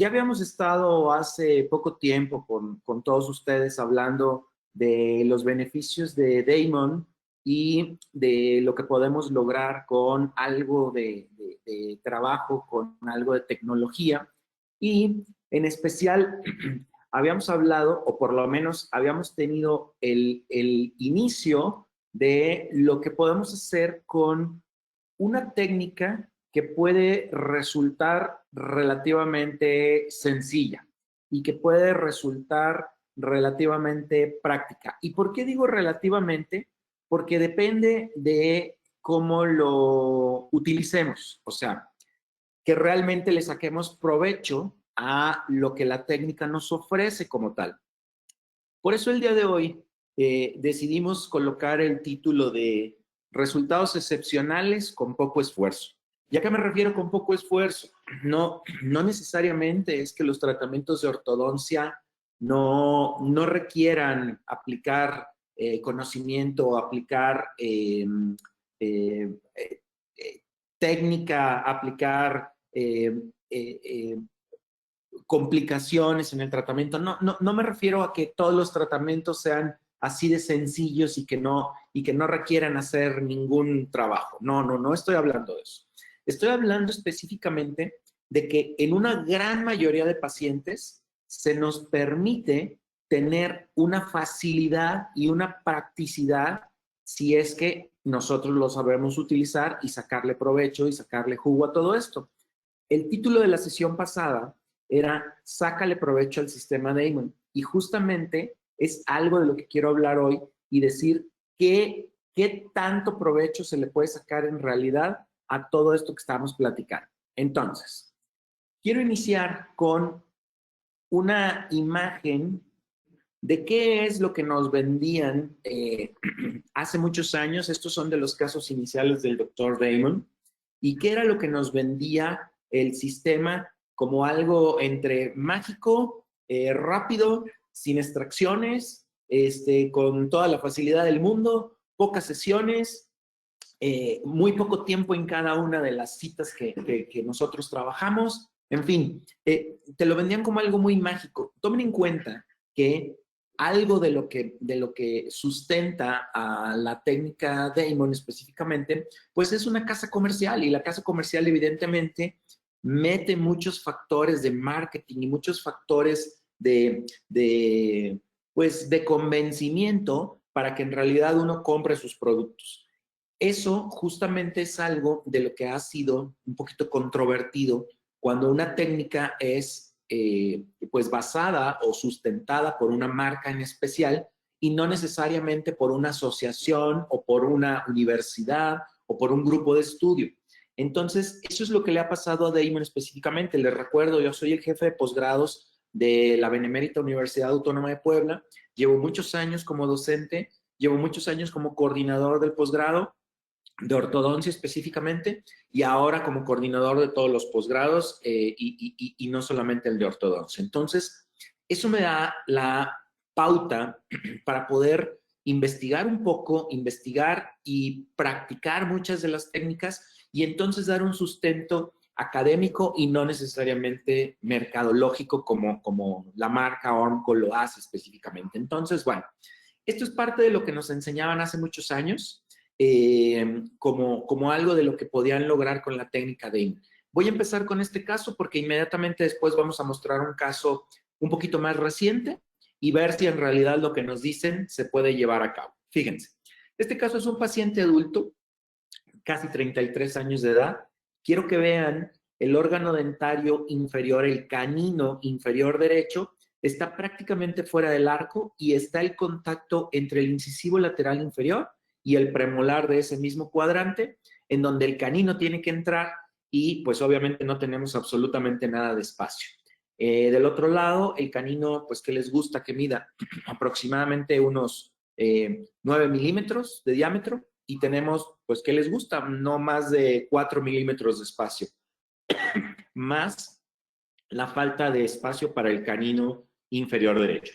Ya habíamos estado hace poco tiempo con todos ustedes hablando de los beneficios de Damon y de lo que podemos lograr con algo de trabajo, con algo de tecnología. Y en especial habíamos hablado, o por lo menos habíamos tenido el inicio de lo que podemos hacer con una técnica que puede resultar relativamente sencilla y que puede resultar relativamente práctica. ¿Y por qué digo relativamente? Porque depende de cómo lo utilicemos, o sea, que realmente le saquemos provecho a lo que la técnica nos ofrece como tal. Por eso el día de hoy decidimos colocar el título de Resultados excepcionales con poco esfuerzo. ¿Y a qué me refiero con poco esfuerzo? No necesariamente es que los tratamientos de ortodoncia no requieran aplicar conocimiento o aplicar eh, técnica, aplicar complicaciones en el tratamiento. No me refiero a que todos los tratamientos sean así de sencillos y que no requieran hacer ningún trabajo. No estoy hablando de eso. Estoy hablando específicamente de que en una gran mayoría de pacientes se nos permite tener una facilidad y una practicidad si es que nosotros lo sabemos utilizar y sacarle provecho y sacarle jugo a todo esto. El título de la sesión pasada era Sácale provecho al sistema Damon. Y justamente es algo de lo que quiero hablar hoy y decir qué tanto provecho se le puede sacar en realidad a todo esto que estamos platicando. Entonces, quiero iniciar con una imagen de qué es lo que nos vendían hace muchos años. Estos son de los casos iniciales del doctor Damon. ¿Y qué era lo que nos vendía el sistema como algo entre mágico, rápido, sin extracciones, con toda la facilidad del mundo, pocas sesiones, muy poco tiempo en cada una de las citas que nosotros trabajamos? En fin, te lo vendían como algo muy mágico. Tomen en cuenta que algo de lo que sustenta a la técnica Damon específicamente, pues es una casa comercial, y la casa comercial evidentemente mete muchos factores de marketing y muchos factores pues de convencimiento para que en realidad uno compre sus productos. Eso justamente es algo de lo que ha sido un poquito controvertido cuando una técnica es pues basada o sustentada por una marca en especial y no necesariamente por una asociación o por una universidad o por un grupo de estudio. Entonces, eso es lo que le ha pasado a Damon específicamente. Les recuerdo, yo soy el jefe de posgrados de la Benemérita Universidad Autónoma de Puebla. Llevo muchos años como docente, llevo muchos años como coordinador del posgrado de ortodoncia específicamente, y ahora como coordinador de todos los posgrados y no solamente el de ortodoncia. Entonces, eso me da la pauta para poder investigar un poco, investigar y practicar muchas de las técnicas y entonces dar un sustento académico y no necesariamente mercadológico como la marca Ormco lo hace específicamente. Entonces, bueno, esto es parte de lo que nos enseñaban hace muchos años como algo de lo que podían lograr con la técnica Damon. Voy a empezar con este caso porque inmediatamente después vamos a mostrar un caso un poquito más reciente y ver si en realidad lo que nos dicen se puede llevar a cabo. Fíjense, este caso es un paciente adulto, casi 33 años de edad. Quiero que vean el órgano dentario inferior, el canino inferior derecho, está prácticamente fuera del arco y está el contacto entre el incisivo lateral inferior y el premolar de ese mismo cuadrante, en donde el canino tiene que entrar y pues obviamente no tenemos absolutamente nada de espacio. Del otro lado, el canino, pues que les gusta que mida aproximadamente unos 9 milímetros de diámetro, y tenemos, pues, ¿qué les gusta? No más de 4 milímetros de espacio, más la falta de espacio para el canino inferior derecho.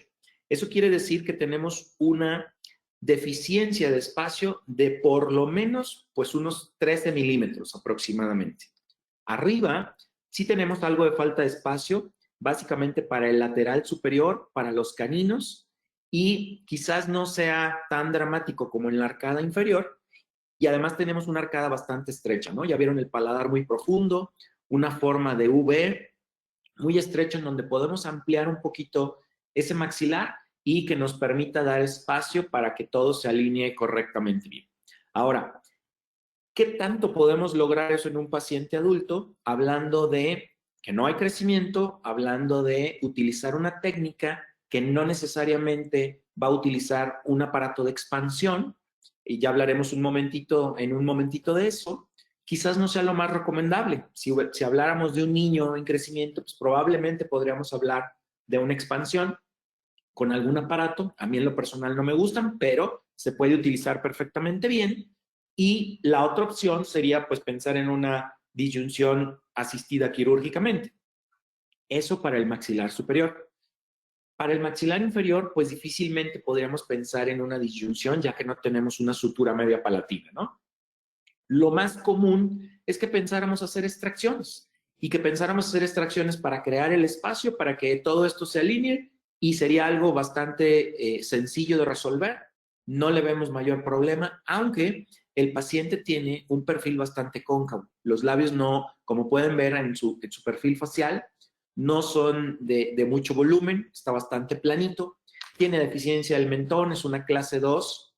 Eso quiere decir que tenemos una deficiencia de espacio de por lo menos, pues, unos 13 milímetros aproximadamente. Arriba sí tenemos algo de falta de espacio, básicamente para el lateral superior, para los caninos, y quizás no sea tan dramático como en la arcada inferior, y además tenemos una arcada bastante estrecha, ¿no? Ya vieron el paladar muy profundo, una forma de V muy estrecha en donde podemos ampliar un poquito ese maxilar y que nos permita dar espacio para que todo se alinee correctamente bien. Ahora, ¿qué tanto podemos lograr eso en un paciente adulto? Hablando de que no hay crecimiento, hablando de utilizar una técnica que no necesariamente va a utilizar un aparato de expansión, y ya hablaremos en un momentito de eso. Quizás no sea lo más recomendable. Si habláramos de un niño en crecimiento, pues probablemente podríamos hablar de una expansión con algún aparato. A mí en lo personal no me gustan, pero se puede utilizar perfectamente bien. Y la otra opción sería pues pensar en una disyunción asistida quirúrgicamente. Eso para el maxilar superior. Para el maxilar inferior, pues difícilmente podríamos pensar en una disyunción, ya que no tenemos una sutura media palatina, ¿no? Lo más común es que pensáramos hacer extracciones y que pensáramos hacer extracciones para crear el espacio, para que todo esto se alinee, y sería algo bastante sencillo de resolver. No le vemos mayor problema, aunque el paciente tiene un perfil bastante cóncavo. Los labios no, como pueden ver en su perfil facial, no son de mucho volumen, está bastante planito. Tiene deficiencia del mentón, es una clase 2.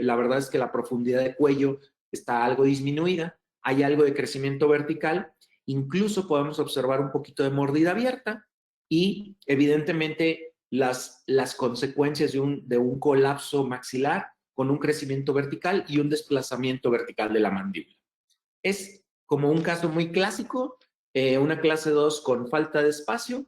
La verdad es que la profundidad de cuello está algo disminuida, hay algo de crecimiento vertical, incluso podemos observar un poquito de mordida abierta y evidentemente las consecuencias de un colapso maxilar con un crecimiento vertical y un desplazamiento vertical de la mandíbula. Es como un caso muy clásico, una clase 2 con falta de espacio,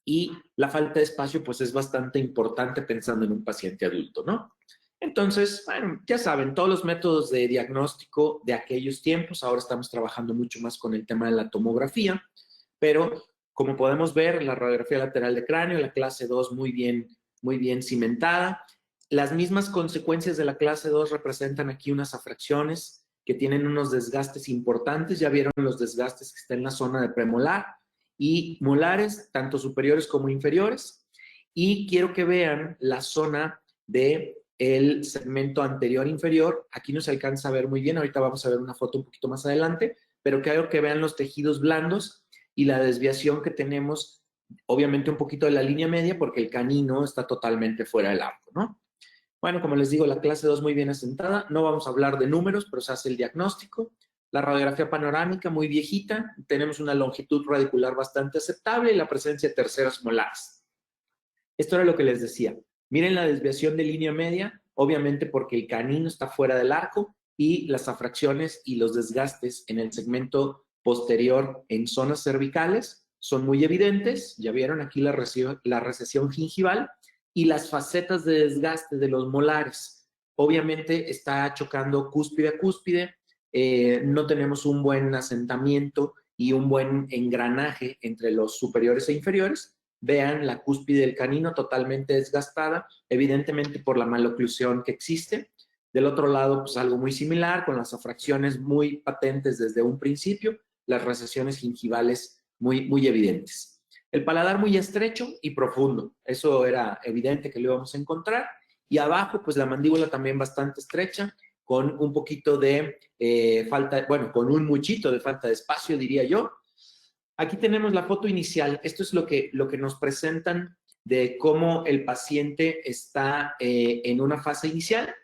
y la falta de espacio pues es bastante importante pensando en un paciente adulto, ¿no? Entonces, bueno, ya saben, todos los métodos de diagnóstico de aquellos tiempos, ahora estamos trabajando mucho más con el tema de la tomografía, pero como podemos ver, la radiografía lateral de cráneo, la clase 2 muy bien cimentada. Las mismas consecuencias de la clase 2 representan aquí unas afracciones que tienen unos desgastes importantes. Ya vieron los desgastes que están en la zona de premolar y molares, tanto superiores como inferiores. Y quiero que vean la zona de el segmento anterior inferior. Aquí no se alcanza a ver muy bien, ahorita vamos a ver una foto un poquito más adelante, pero quiero que vean los tejidos blandos y la desviación que tenemos, obviamente un poquito de la línea media, porque el canino está totalmente fuera del arco, ¿no? Bueno, como les digo, la clase 2 muy bien asentada. No vamos a hablar de números, pero se hace el diagnóstico. La radiografía panorámica muy viejita. Tenemos una longitud radicular bastante aceptable y la presencia de terceras molares. Esto era lo que les decía. Miren la desviación de línea media, obviamente porque el canino está fuera del arco, y las afracciones y los desgastes en el segmento posterior en zonas cervicales son muy evidentes. Ya vieron aquí la recesión gingival y las facetas de desgaste de los molares. Obviamente está chocando cúspide a cúspide, no tenemos un buen asentamiento y un buen engranaje entre los superiores e inferiores. Vean la cúspide del canino totalmente desgastada, evidentemente por la maloclusión que existe. Del otro lado, pues algo muy similar, con las afracciones muy patentes desde un principio, las recesiones gingivales muy evidentes. El paladar muy estrecho y profundo, eso era evidente que lo íbamos a encontrar. Y abajo, pues la mandíbula también bastante estrecha, con un poquito de falta, bueno, con un muchito de falta de espacio, diría yo. Aquí tenemos la foto inicial. Esto es lo que nos presentan de cómo el paciente está en una fase inicial,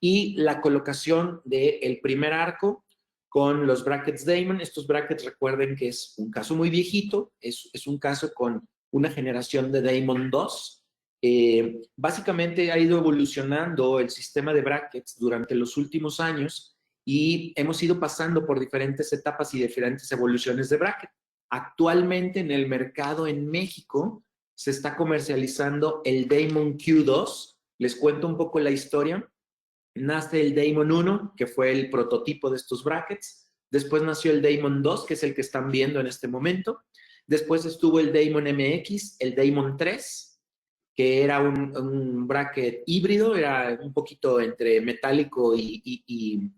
y la colocación del primer arco con los brackets Damon. Estos brackets, recuerden que es un caso muy viejito, es un caso con una generación de Damon 2. Básicamente ha ido evolucionando el sistema de brackets durante los últimos años y hemos ido pasando por diferentes etapas y diferentes evoluciones de bracket. Actualmente en el mercado en México se está comercializando el Damon Q2. Les cuento un poco la historia. Nace el Damon 1, que fue el prototipo de estos brackets. Después nació el Damon 2, que es el que están viendo en este momento. Después estuvo el Damon MX, el Damon 3, que era un bracket híbrido, era un poquito entre metálico y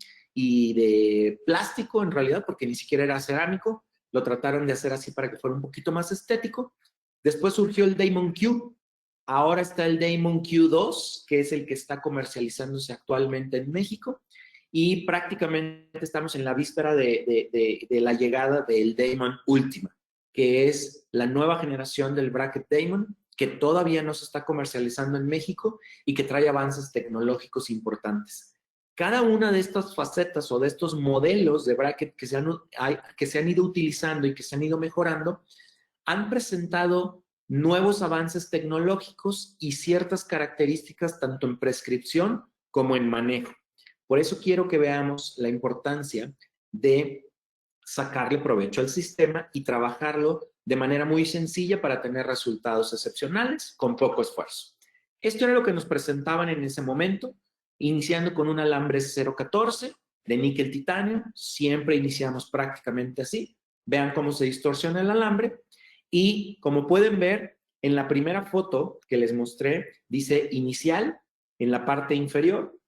de plástico en realidad, porque ni siquiera era cerámico. Lo trataron de hacer así para que fuera un poquito más estético. Después surgió el Damon Q. Ahora está el Damon Q2, que es el que está comercializándose actualmente en México. Y prácticamente estamos en la víspera de la llegada del Damon Ultima, que es la nueva generación del bracket Damon, que todavía no se está comercializando en México y que trae avances tecnológicos importantes. Cada una de estas facetas o de estos modelos de bracket que se han ido utilizando y que se han ido mejorando, han presentado nuevos avances tecnológicos y ciertas características tanto en prescripción como en manejo. Por eso quiero que veamos la importancia de sacarle provecho al sistema y trabajarlo de manera muy sencilla para tener resultados excepcionales con poco esfuerzo. Esto era lo que nos presentaban en ese momento, iniciando con un alambre 014 de níquel titanio. Siempre iniciamos prácticamente así. Vean cómo se distorsiona el alambre. Y como pueden ver, en la primera foto que les mostré, dice inicial en la parte inferior.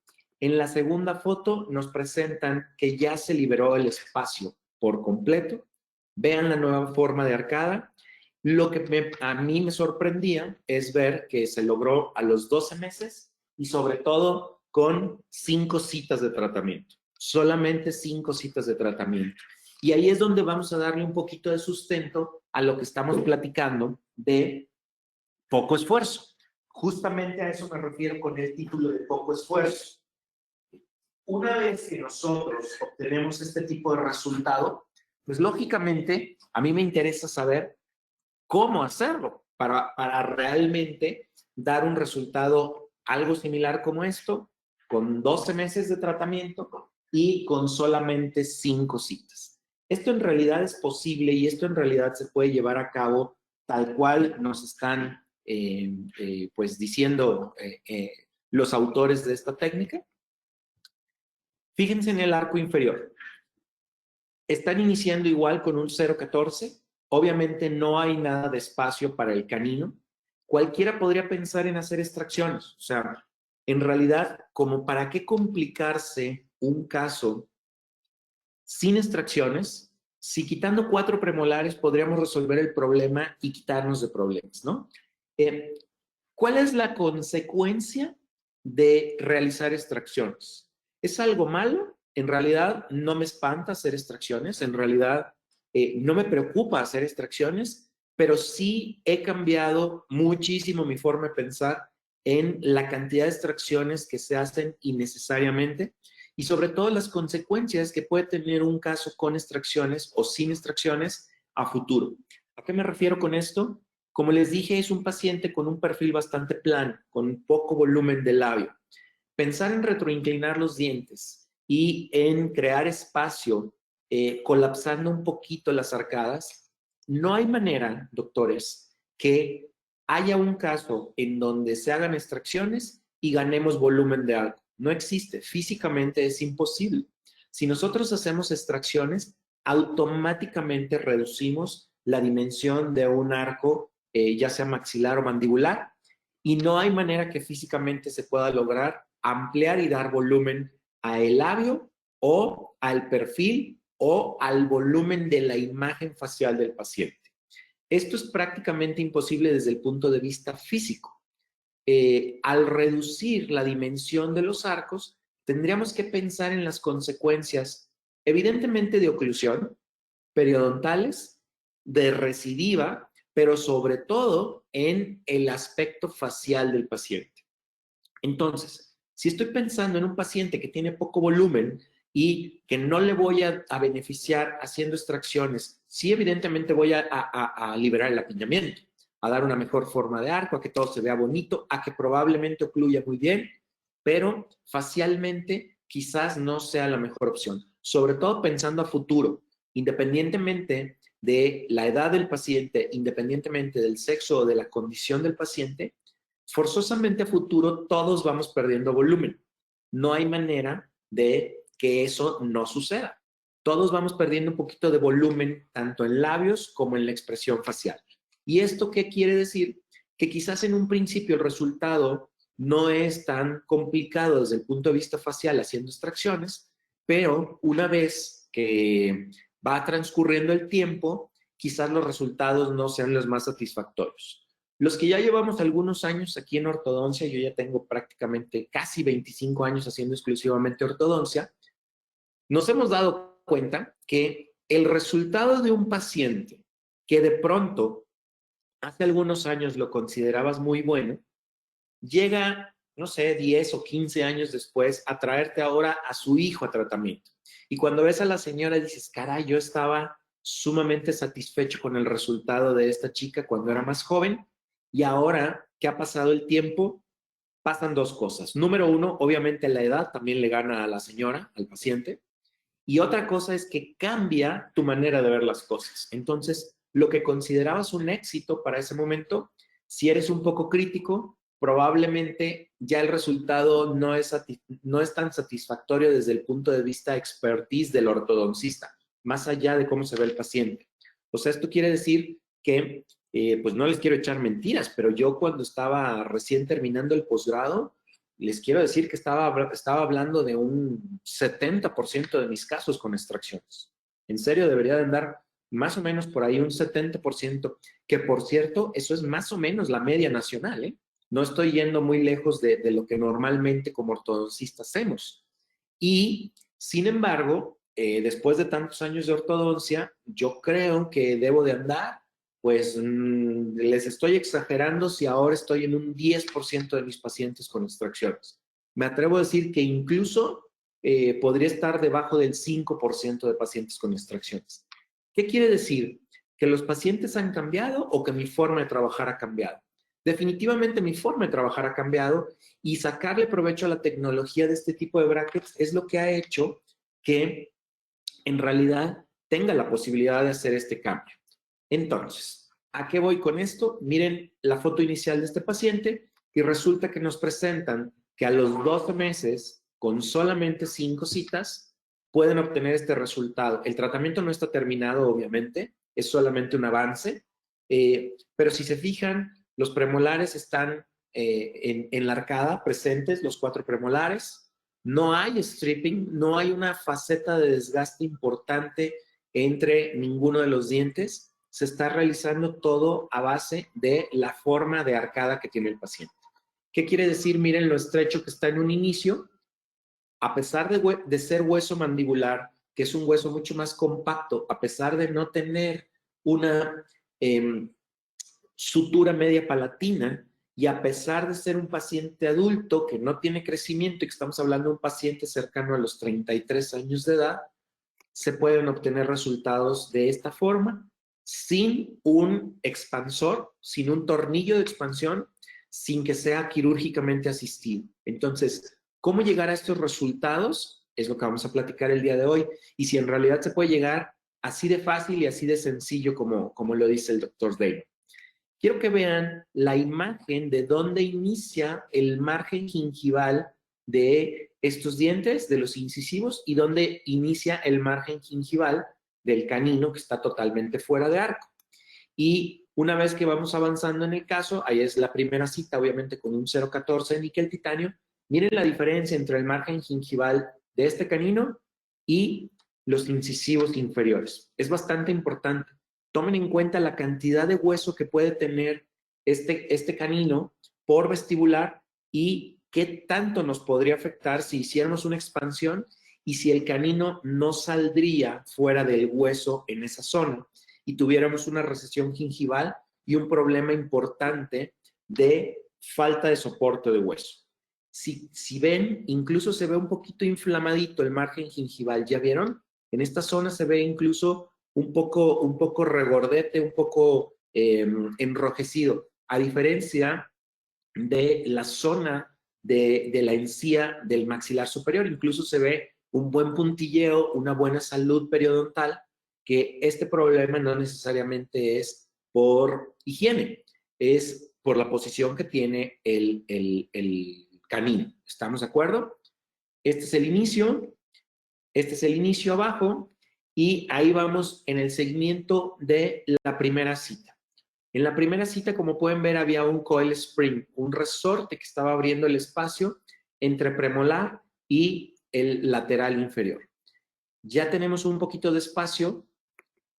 En la segunda foto nos presentan que ya se liberó el espacio por completo. Vean la nueva forma de arcada. Lo que a mí me sorprendía es ver que se logró a los 12 meses y sobre todo con 5 citas de tratamiento. Solamente 5 citas de tratamiento. Y ahí es donde vamos a darle un poquito de sustento a lo que estamos platicando de poco esfuerzo. Justamente a eso me refiero con el título de poco esfuerzo. Una vez que nosotros obtenemos este tipo de resultado, pues lógicamente a mí me interesa saber cómo hacerlo para realmente dar un resultado algo similar como esto, con 12 meses de tratamiento y con solamente 5 citas. Esto en realidad es posible y esto en realidad se puede llevar a cabo tal cual nos están pues diciendo los autores de esta técnica. Fíjense en el arco inferior. Están iniciando igual con un 0.14. Obviamente no hay nada de espacio para el canino. Cualquiera podría pensar en hacer extracciones. O sea, en realidad, como para qué complicarse un caso sin extracciones, si quitando 4 premolares podríamos resolver el problema y quitarnos de problemas, ¿no? ¿Cuál es la consecuencia de realizar extracciones? ¿Es algo malo? En realidad no me espanta hacer extracciones, en realidad no me preocupa hacer extracciones, pero sí he cambiado muchísimo mi forma de pensar en la cantidad de extracciones que se hacen innecesariamente y sobre todo las consecuencias que puede tener un caso con extracciones o sin extracciones a futuro. ¿A qué me refiero con esto? Como les dije, es un paciente con un perfil bastante plano, con poco volumen de labio. Pensar en retroinclinar los dientes y en crear espacio, colapsando un poquito las arcadas, no hay manera, doctores, que haya un caso en donde se hagan extracciones y ganemos volumen de arco. No existe, físicamente es imposible. Si nosotros hacemos extracciones, automáticamente reducimos la dimensión de un arco, ya sea maxilar o mandibular, y no hay manera que físicamente se pueda lograr ampliar y dar volumen al labio o al perfil o al volumen de la imagen facial del paciente. Esto es prácticamente imposible desde el punto de vista físico. Al reducir la dimensión de los arcos, tendríamos que pensar en las consecuencias, evidentemente de oclusión, periodontales, de recidiva, pero sobre todo en el aspecto facial del paciente. Entonces, si estoy pensando en un paciente que tiene poco volumen y que no le voy a beneficiar haciendo extracciones, sí evidentemente voy a liberar el apiñamiento, a dar una mejor forma de arco, a que todo se vea bonito, a que probablemente ocluya muy bien, pero facialmente quizás no sea la mejor opción, sobre todo pensando a futuro, independientemente de la edad del paciente, independientemente del sexo o de la condición del paciente, forzosamente a futuro todos vamos perdiendo volumen. No hay manera de que eso no suceda. Todos vamos perdiendo un poquito de volumen, tanto en labios como en la expresión facial. ¿Y esto qué quiere decir? Que quizás en un principio el resultado no es tan complicado desde el punto de vista facial haciendo extracciones, pero una vez que va transcurriendo el tiempo quizás los resultados no sean los más satisfactorios. Los que ya llevamos algunos años aquí en ortodoncia, yo ya tengo prácticamente casi 25 años haciendo exclusivamente ortodoncia, nos hemos dado cuenta que el resultado de un paciente que de pronto hace algunos años lo considerabas muy bueno, llega, no sé, 10 o 15 años después a traerte ahora a su hijo a tratamiento. Y cuando ves a la señora dices, caray, yo estaba sumamente satisfecho con el resultado de esta chica cuando era más joven y ahora que ha pasado el tiempo, pasan dos cosas. Número uno, obviamente la edad también le gana a la señora, al paciente. Y otra cosa es que cambia tu manera de ver las cosas. Entonces, lo que considerabas un éxito para ese momento, si eres un poco crítico, probablemente ya el resultado no es tan satisfactorio desde el punto de vista expertise del ortodoncista, más allá de cómo se ve el paciente. O sea, esto quiere decir que, pues no les quiero echar mentiras, pero yo cuando estaba recién terminando el posgrado, les quiero decir que estaba hablando de un 70% de mis casos con extracciones. En serio, debería de andar más o menos por ahí un 70%, que por cierto, eso es más o menos la media nacional, ¿eh? No estoy yendo muy lejos de lo que normalmente como ortodoncistas hacemos. Y, sin embargo, después de tantos años de ortodoncia, yo creo que debo de andar, pues les estoy exagerando si ahora estoy en un 10% de mis pacientes con extracciones. Me atrevo a decir que incluso podría estar debajo del 5% de pacientes con extracciones. ¿Qué quiere decir? ¿Que los pacientes han cambiado o que mi forma de trabajar ha cambiado? Definitivamente mi forma de trabajar ha cambiado y sacarle provecho a la tecnología de este tipo de brackets es lo que ha hecho que en realidad tenga la posibilidad de hacer este cambio. Entonces, ¿a qué voy con esto? Miren la foto inicial de este paciente y resulta que nos presentan que a los 12 meses, con solamente 5 citas, pueden obtener este resultado. El tratamiento no está terminado, obviamente, es solamente un avance, pero si se fijan, los premolares están en la arcada presentes, los 4 premolares. No hay stripping, no hay una faceta de desgaste importante entre ninguno de los dientes. Se está realizando todo a base de la forma de arcada que tiene el paciente. ¿Qué quiere decir? Miren lo estrecho que está en un inicio. A pesar de ser hueso mandibular, que es un hueso mucho más compacto, a pesar de no tener una sutura media palatina, y a pesar de ser un paciente adulto que no tiene crecimiento y que estamos hablando de un paciente cercano a los 33 años de edad, se pueden obtener resultados de esta forma, sin un expansor, sin un tornillo de expansión, sin que sea quirúrgicamente asistido. Entonces, ¿cómo llegar a estos resultados? Es lo que vamos a platicar el día de hoy. Y si en realidad se puede llegar así de fácil y así de sencillo como lo dice el doctor Damon. Quiero que vean la imagen de dónde inicia el margen gingival de estos dientes, de los incisivos, y dónde inicia el margen gingival del canino que está totalmente fuera de arco. Y una vez que vamos avanzando en el caso, ahí es la primera cita, obviamente con un 0.14 de níquel titanio, miren la diferencia entre el margen gingival de este canino y los incisivos inferiores. Es bastante importante. Tomen en cuenta la cantidad de hueso que puede tener este canino por vestibular y qué tanto nos podría afectar si hiciéramos una expansión y si el canino no saldría fuera del hueso en esa zona y tuviéramos una recesión gingival y un problema importante de falta de soporte de hueso. Si ven, incluso se ve un poquito inflamadito el margen gingival, ¿ya vieron? En esta zona se ve incluso un poco regordete, un poco enrojecido, a diferencia de la zona de la encía del maxilar superior. Incluso se ve un buen puntilleo, una buena salud periodontal, que este problema no necesariamente es por higiene, es por la posición que tiene el canino. ¿Estamos de acuerdo? Este es el inicio abajo, y ahí vamos en el seguimiento de la primera cita. En la primera cita, como pueden ver, había un coil spring, un resorte que estaba abriendo el espacio entre premolar y el lateral inferior. Ya tenemos un poquito de espacio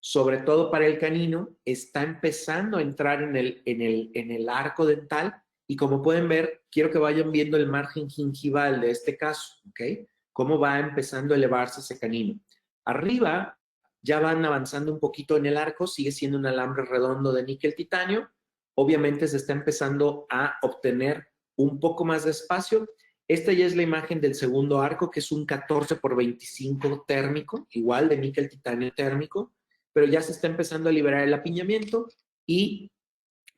sobre todo para el canino, está empezando a entrar en el arco dental y como pueden ver, quiero que vayan viendo el margen gingival de este caso, ¿ok? Cómo va empezando a elevarse ese canino. Arriba ya van avanzando un poquito en el arco, sigue siendo un alambre redondo de níquel titanio. Obviamente se está empezando a obtener un poco más de espacio. Esta ya es la imagen del segundo arco, que es un 14x25 térmico, igual de níquel titanio térmico, pero ya se está empezando a liberar el apiñamiento y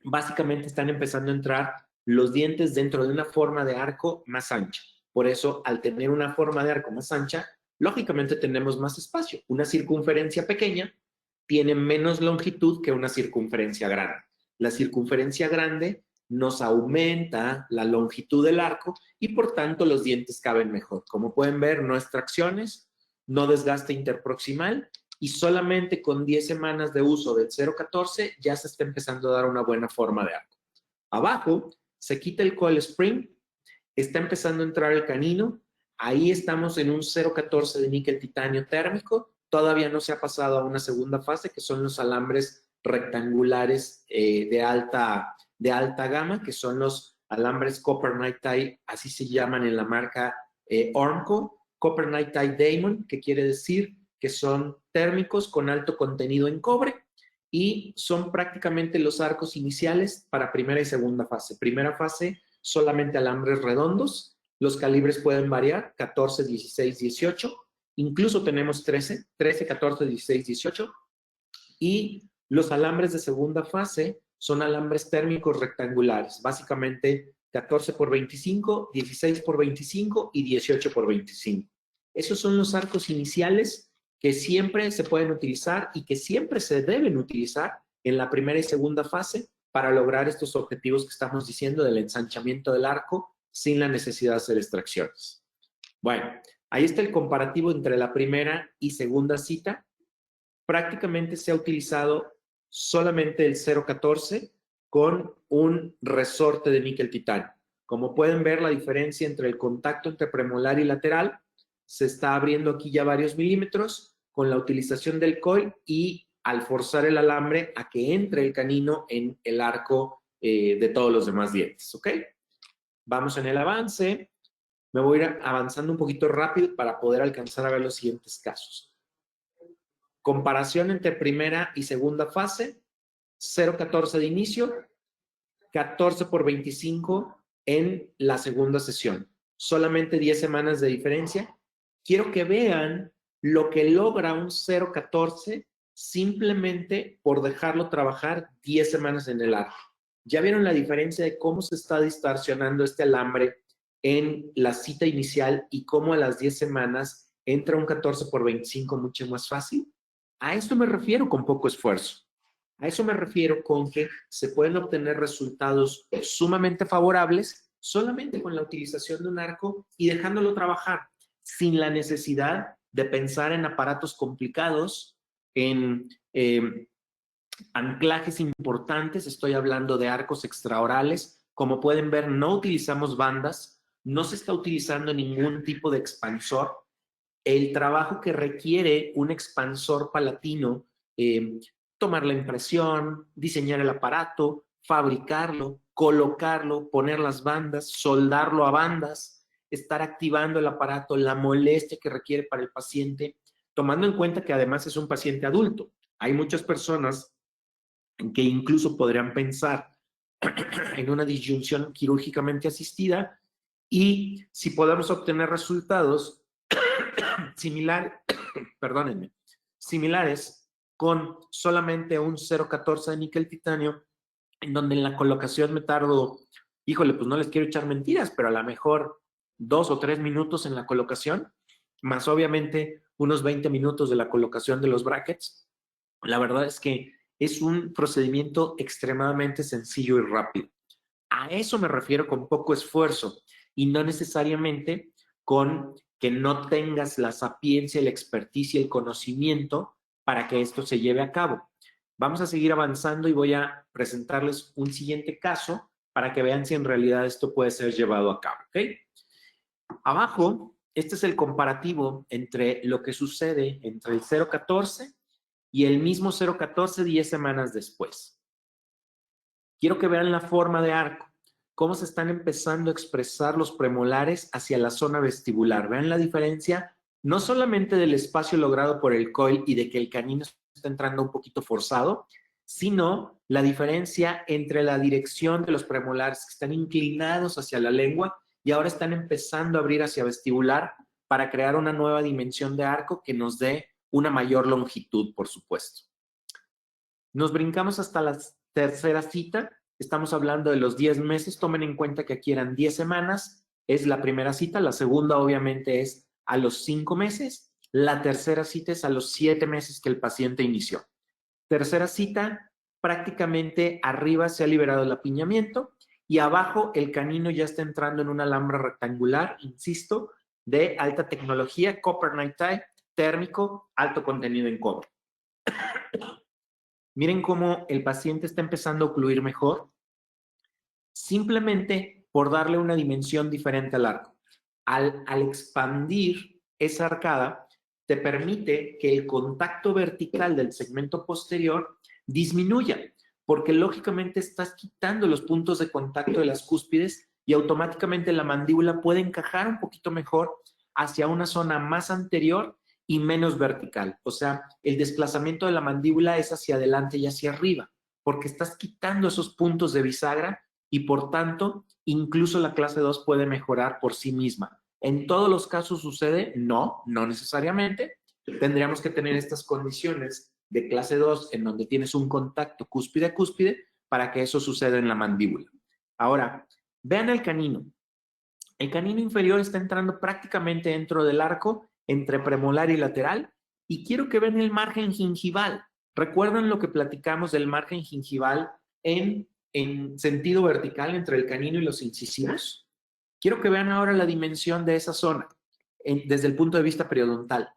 básicamente están empezando a entrar los dientes dentro de una forma de arco más ancha. Por eso, al tener una forma de arco más ancha, lógicamente tenemos más espacio. Una circunferencia pequeña tiene menos longitud que una circunferencia grande. La circunferencia grande nos aumenta la longitud del arco y por tanto los dientes caben mejor. Como pueden ver, no extracciones, no desgaste interproximal y solamente con 10 semanas de uso del 0.14 ya se está empezando a dar una buena forma de arco. Abajo se quita el coil spring, está empezando a entrar el canino, ahí estamos en un 0.14 de níquel titanio térmico, todavía no se ha pasado a una segunda fase que son los alambres rectangulares de alta gama, que son los alambres Copper Night Tie, así se llaman en la marca Ormco, Copper Night Tie Diamond, que quiere decir que son térmicos con alto contenido en cobre y son prácticamente los arcos iniciales para primera y segunda fase. Primera fase, solamente alambres redondos, los calibres pueden variar, 14, 16, 18, incluso tenemos 13, 14, 16, 18, y los alambres de segunda fase son alambres térmicos rectangulares, básicamente 14x25, 16x25 y 18x25. Esos son los arcos iniciales que siempre se pueden utilizar y que siempre se deben utilizar en la primera y segunda fase para lograr estos objetivos que estamos diciendo del ensanchamiento del arco sin la necesidad de hacer extracciones. Bueno, ahí está el comparativo entre la primera y segunda cita. Prácticamente se ha utilizado solamente el 0.14 con un resorte de níquel titanio. Como pueden ver, la diferencia entre el contacto entre premolar y lateral se está abriendo aquí ya varios milímetros con la utilización del coil y al forzar el alambre a que entre el canino en el arco de todos los demás dientes, ¿ok? Vamos en el avance. Me voy a ir avanzando un poquito rápido para poder alcanzar a ver los siguientes casos. Comparación entre primera y segunda fase, 0.14 de inicio, 14x25 en la segunda sesión. Solamente 10 semanas de diferencia. Quiero que vean lo que logra un 0.14 simplemente por dejarlo trabajar 10 semanas en el arco. ¿Ya vieron la diferencia de cómo se está distorsionando este alambre en la cita inicial y cómo a las 10 semanas entra un 14x25 mucho más fácil? A esto me refiero con poco esfuerzo. A eso me refiero con que se pueden obtener resultados sumamente favorables solamente con la utilización de un arco y dejándolo trabajar sin la necesidad de pensar en aparatos complicados, en anclajes importantes. Estoy hablando de arcos extraorales. Como pueden ver, no utilizamos bandas, no se está utilizando ningún tipo de expansor. El trabajo que requiere un expansor palatino, tomar la impresión, diseñar el aparato, fabricarlo, colocarlo, poner las bandas, soldarlo a bandas, estar activando el aparato, la molestia que requiere para el paciente, tomando en cuenta que además es un paciente adulto. Hay muchas personas que incluso podrían pensar en una disyunción quirúrgicamente asistida y si podemos obtener resultados perdónenme, similares con solamente un 0.14 de níquel titanio, en donde en la colocación me tardo, híjole, pues no les quiero echar mentiras, pero a lo mejor 2 o 3 minutos en la colocación, más obviamente unos 20 minutos de la colocación de los brackets. La verdad es que es un procedimiento extremadamente sencillo y rápido. A eso me refiero con poco esfuerzo y no necesariamente con que no tengas la sapiencia, la experticia, el conocimiento para que esto se lleve a cabo. Vamos a seguir avanzando y voy a presentarles un siguiente caso para que vean si en realidad esto puede ser llevado a cabo, ¿ok? Abajo, este es el comparativo entre lo que sucede entre el 0.14 y el mismo 0,14 10 semanas después. Quiero que vean la forma de arco, cómo se están empezando a expresar los premolares hacia la zona vestibular. Vean la diferencia, no solamente del espacio logrado por el coil y de que el canino está entrando un poquito forzado, sino la diferencia entre la dirección de los premolares que están inclinados hacia la lengua y ahora están empezando a abrir hacia vestibular para crear una nueva dimensión de arco que nos dé una mayor longitud, por supuesto. Nos brincamos hasta la tercera cita. Estamos hablando de los 10 meses. Tomen en cuenta que aquí eran 10 semanas. Es la primera cita. La segunda, obviamente, es a los 5 meses. La tercera cita es a los 7 meses que el paciente inició. Tercera cita, prácticamente arriba se ha liberado el apiñamiento y abajo el canino ya está entrando en un alambre rectangular, insisto, de alta tecnología, copper night tie, térmico, alto contenido en cobre. Miren cómo el paciente está empezando a ocluir mejor, simplemente por darle una dimensión diferente al arco. Al expandir esa arcada, te permite que el contacto vertical del segmento posterior disminuya, porque lógicamente estás quitando los puntos de contacto de las cúspides y automáticamente la mandíbula puede encajar un poquito mejor hacia una zona más anterior y menos vertical. O sea, el desplazamiento de la mandíbula es hacia adelante y hacia arriba, porque estás quitando esos puntos de bisagra y por tanto, incluso la clase 2 puede mejorar por sí misma. ¿En todos los casos sucede? No, no necesariamente. Tendríamos que tener estas condiciones de clase 2 en donde tienes un contacto cúspide a cúspide para que eso suceda en la mandíbula. Ahora, vean el canino. El canino inferior está entrando prácticamente dentro del arco entre premolar y lateral y quiero que vean el margen gingival. ¿Recuerdan lo que platicamos del margen gingival en sentido vertical entre el canino y los incisivos? Quiero que vean ahora la dimensión de esa zona desde el punto de vista periodontal.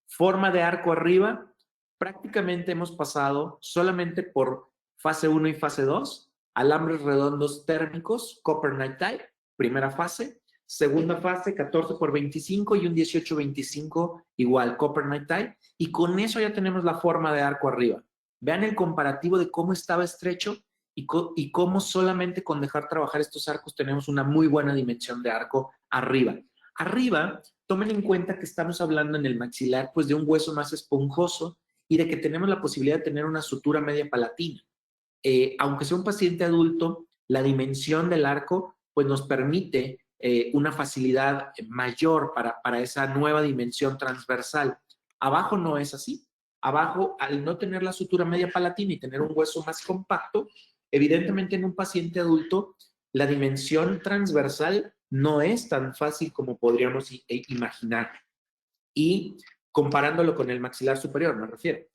Forma de arco arriba, prácticamente hemos pasado solamente por fase 1 y fase 2, alambres redondos térmicos, copper night tie, primera fase. Segunda fase, 14 por 25 y un 18-25 igual, copper night tie. Y con eso ya tenemos la forma de arco arriba. Vean el comparativo de cómo estaba estrecho y cómo solamente con dejar trabajar estos arcos tenemos una muy buena dimensión de arco arriba. Arriba, tomen en cuenta que estamos hablando en el maxilar pues de un hueso más esponjoso y de que tenemos la posibilidad de tener una sutura media palatina. Aunque sea un paciente adulto, la dimensión del arco pues nos permite una facilidad mayor para esa nueva dimensión transversal. Abajo no es así. Abajo, al no tener la sutura media palatina y tener un hueso más compacto, evidentemente en un paciente adulto la dimensión transversal no es tan fácil como podríamos imaginar. Y comparándolo con el maxilar superior, me refiero.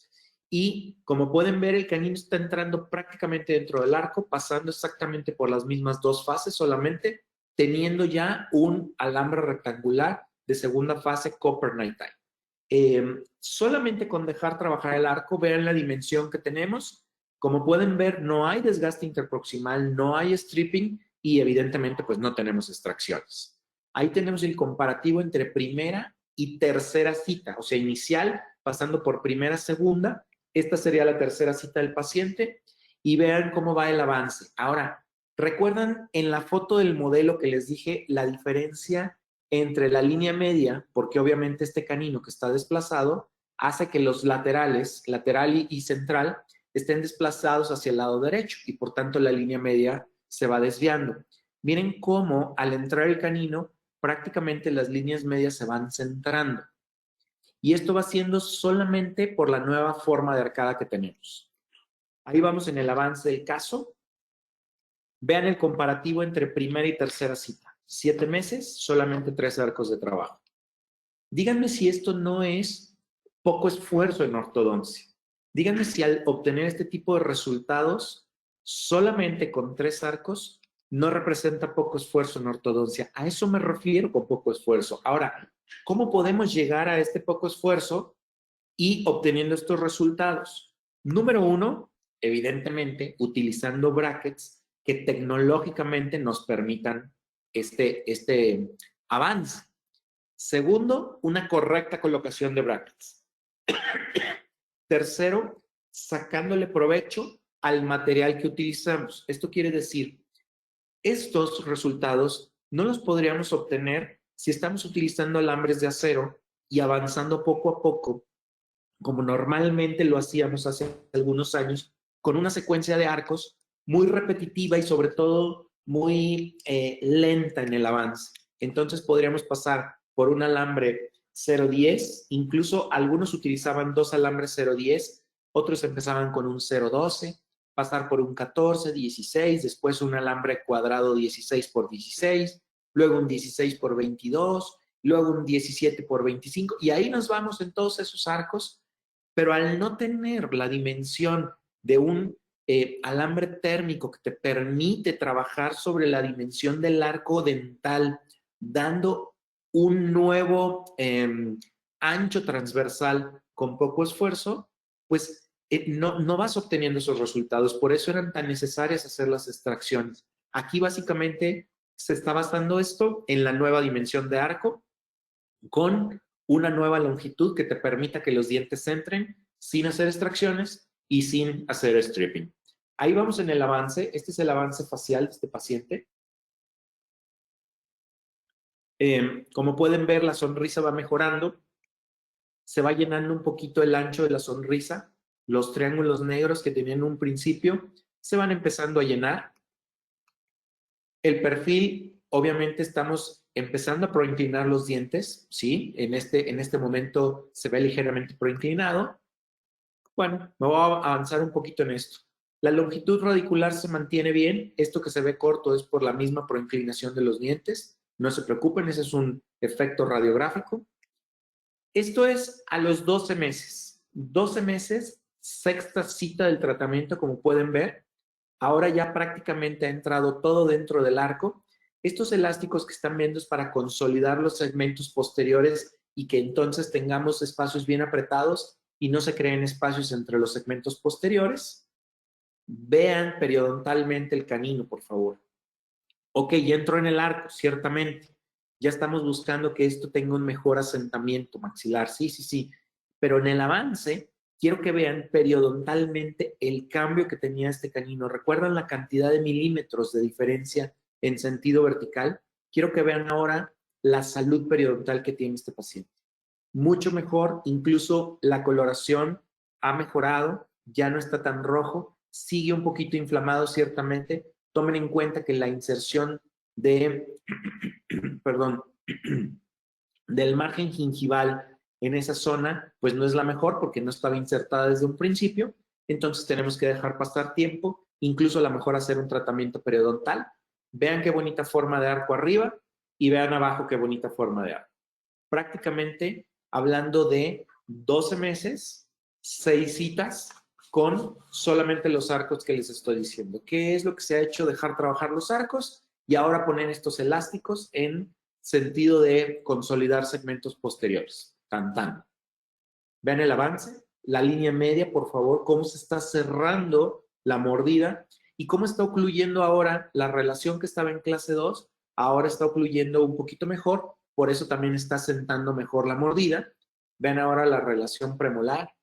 Y como pueden ver, el canino está entrando prácticamente dentro del arco, pasando exactamente por las mismas dos fases solamente, teniendo ya un alambre rectangular de segunda fase copper night tie. Solamente con dejar trabajar el arco, vean la dimensión que tenemos. Como pueden ver, no hay desgaste interproximal, no hay stripping y evidentemente pues no tenemos extracciones. Ahí tenemos el comparativo entre primera y tercera cita, o sea, inicial, pasando por primera, segunda. Esta sería la tercera cita del paciente y vean cómo va el avance. Ahora, ¿recuerdan en la foto del modelo que les dije la diferencia entre la línea media? Porque obviamente este canino que está desplazado hace que los laterales, lateral y central, estén desplazados hacia el lado derecho y por tanto la línea media se va desviando. Miren cómo al entrar el canino prácticamente las líneas medias se van centrando. Y esto va siendo solamente por la nueva forma de arcada que tenemos. Ahí vamos en el avance del caso. Vean el comparativo entre primera y tercera cita. 7 meses, solamente 3 arcos de trabajo. Díganme si esto no es poco esfuerzo en ortodoncia. Díganme si al obtener este tipo de resultados solamente con 3 arcos no representa poco esfuerzo en ortodoncia. A eso me refiero con poco esfuerzo. Ahora, ¿cómo podemos llegar a este poco esfuerzo y obteniendo estos resultados? Número 1, evidentemente, utilizando brackets que tecnológicamente nos permitan este avance. Segundo, una correcta colocación de brackets. Tercero, sacándole provecho al material que utilizamos. Esto quiere decir, estos resultados no los podríamos obtener si estamos utilizando alambres de acero y avanzando poco a poco, como normalmente lo hacíamos hace algunos años, con una secuencia de arcos muy repetitiva y sobre todo muy lenta en el avance. Entonces podríamos pasar por un alambre 0.10, incluso algunos utilizaban dos alambres 0.10, otros empezaban con un 0.12, pasar por un 14, 16, después un alambre cuadrado 16 por 16, luego un 16 por 22, luego un 17 por 25, y ahí nos vamos en todos esos arcos, pero al no tener la dimensión de un alambre térmico que te permite trabajar sobre la dimensión del arco dental, dando un nuevo ancho transversal con poco esfuerzo, pues no vas obteniendo esos resultados. Por eso eran tan necesarias hacer las extracciones. Aquí básicamente se está basando esto en la nueva dimensión de arco con una nueva longitud que te permita que los dientes entren sin hacer extracciones y sin hacer stripping. Ahí vamos en el avance. Este es el avance facial de este paciente. Como pueden ver, la sonrisa va mejorando. Se va llenando un poquito el ancho de la sonrisa. Los triángulos negros que tenían un principio se van empezando a llenar. El perfil, obviamente estamos empezando a proinclinar los dientes, ¿sí? En este momento se ve ligeramente proinclinado. Bueno, me voy a avanzar un poquito en esto. La longitud radicular se mantiene bien. Esto que se ve corto es por la misma proinclinación de los dientes. No se preocupen, ese es un efecto radiográfico. Esto es a los 12 meses. 12 meses, sexta cita del tratamiento, como pueden ver. Ahora ya prácticamente ha entrado todo dentro del arco. Estos elásticos que están viendo es para consolidar los segmentos posteriores y que entonces tengamos espacios bien apretados y no se creen espacios entre los segmentos posteriores. Vean periodontalmente el canino, por favor. Ok, ya entró en el arco, ciertamente. Ya estamos buscando que esto tenga un mejor asentamiento maxilar. Sí, sí, sí. Pero en el avance, quiero que vean periodontalmente el cambio que tenía este canino. ¿Recuerdan la cantidad de milímetros de diferencia en sentido vertical? Quiero que vean ahora la salud periodontal que tiene este paciente. Mucho mejor, incluso la coloración ha mejorado, ya no está tan rojo, sigue un poquito inflamado ciertamente. Tomen en cuenta que la inserción de, perdón, del margen gingival en esa zona, pues no es la mejor porque no estaba insertada desde un principio, entonces tenemos que dejar pasar tiempo, incluso a lo mejor hacer un tratamiento periodontal. Vean qué bonita forma de arco arriba y vean abajo qué bonita forma de arco. Prácticamente hablando de 12 meses, 6 citas con solamente los arcos que les estoy diciendo. ¿Qué es lo que se ha hecho? Dejar trabajar los arcos y ahora poner estos elásticos en sentido de consolidar segmentos posteriores. Tan, tan. Vean el avance, la línea media, por favor, cómo se está cerrando la mordida y cómo está ocluyendo ahora la relación que estaba en clase 2, ahora está ocluyendo un poquito mejor, por eso también está sentando mejor la mordida. Vean ahora la relación premolar.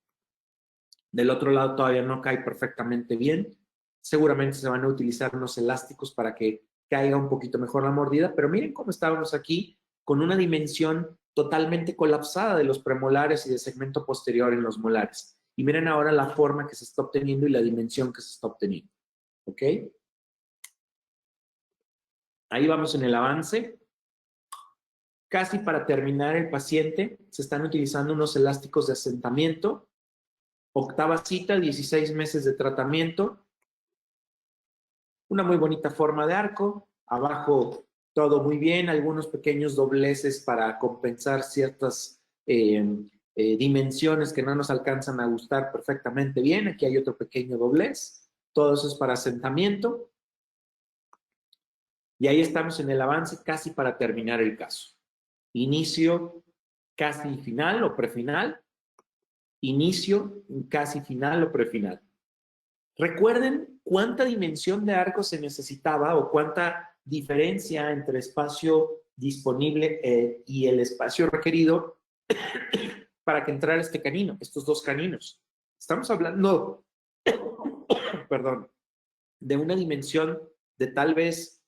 Del otro lado todavía no cae perfectamente bien. Seguramente se van a utilizar unos elásticos para que caiga un poquito mejor la mordida, pero miren cómo estábamos aquí con una dimensión totalmente colapsada de los premolares y de segmento posterior en los molares. Y miren ahora la forma que se está obteniendo y la dimensión que se está obteniendo. ¿Ok? Ahí vamos en el avance. Casi para terminar el paciente, se están utilizando unos elásticos de asentamiento. Octava cita, 16 meses de tratamiento. Una muy bonita forma de arco. Abajo todo muy bien, algunos pequeños dobleces para compensar ciertas dimensiones que no nos alcanzan a gustar perfectamente bien. Aquí hay otro pequeño doblez. Todo eso es para asentamiento. Y ahí estamos en el avance casi para terminar el caso. Inicio, casi final o prefinal. Inicio, casi final o prefinal. Recuerden cuánta dimensión de arco se necesitaba o cuánta diferencia entre espacio disponible y el espacio requerido para que entrara este canino, estos dos caninos. Estamos hablando, perdón, de una dimensión de tal vez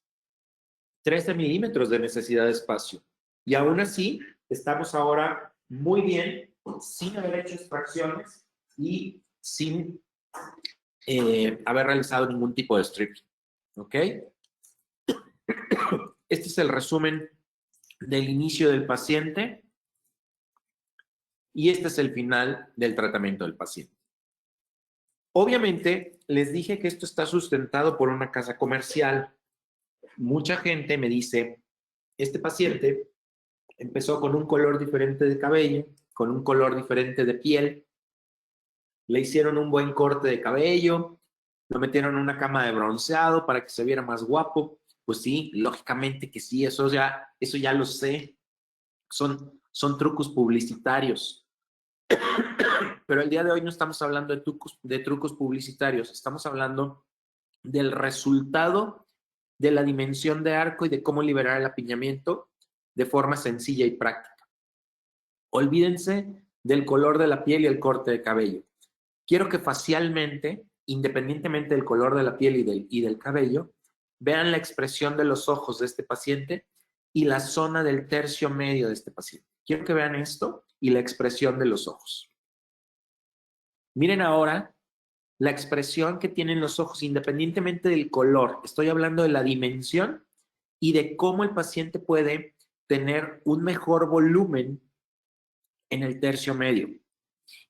13 milímetros de necesidad de espacio. Y aún así, estamos ahora muy bien, sin haber hecho extracciones y sin haber realizado ningún tipo de stripping. ¿Ok? Este es el resumen del inicio del paciente y este es el final del tratamiento del paciente. Obviamente, les dije que esto está sustentado por una casa comercial. Mucha gente me dice, este paciente empezó con un color diferente de cabello, con un color diferente de piel, le hicieron un buen corte de cabello, lo metieron en una cama de bronceado para que se viera más guapo. Pues sí, lógicamente que sí, eso ya lo sé. Son trucos publicitarios. Pero el día de hoy no estamos hablando de trucos publicitarios, estamos hablando del resultado de la dimensión de arco y de cómo liberar el apiñamiento de forma sencilla y práctica. Olvídense del color de la piel y el corte de cabello. Quiero que facialmente, independientemente del color de la piel y del cabello, vean la expresión de los ojos de este paciente y la zona del tercio medio de este paciente. Quiero que vean esto y la expresión de los ojos. Miren ahora la expresión que tienen los ojos independientemente del color. Estoy hablando de la dimensión y de cómo el paciente puede tener un mejor volumen en el tercio medio.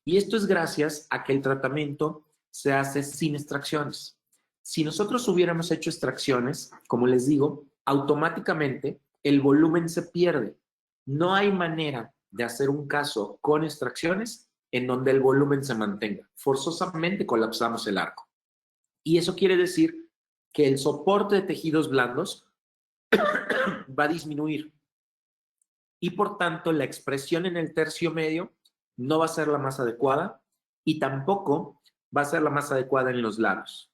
Y esto es gracias a que el tratamiento se hace sin extracciones. Si nosotros hubiéramos hecho extracciones, como les digo, automáticamente el volumen se pierde. No hay manera de hacer un caso con extracciones en donde el volumen se mantenga. Forzosamente colapsamos el arco. Y eso quiere decir que el soporte de tejidos blandos va a disminuir. Y por tanto, la expresión en el tercio medio no va a ser la más adecuada y tampoco va a ser la más adecuada en los lados.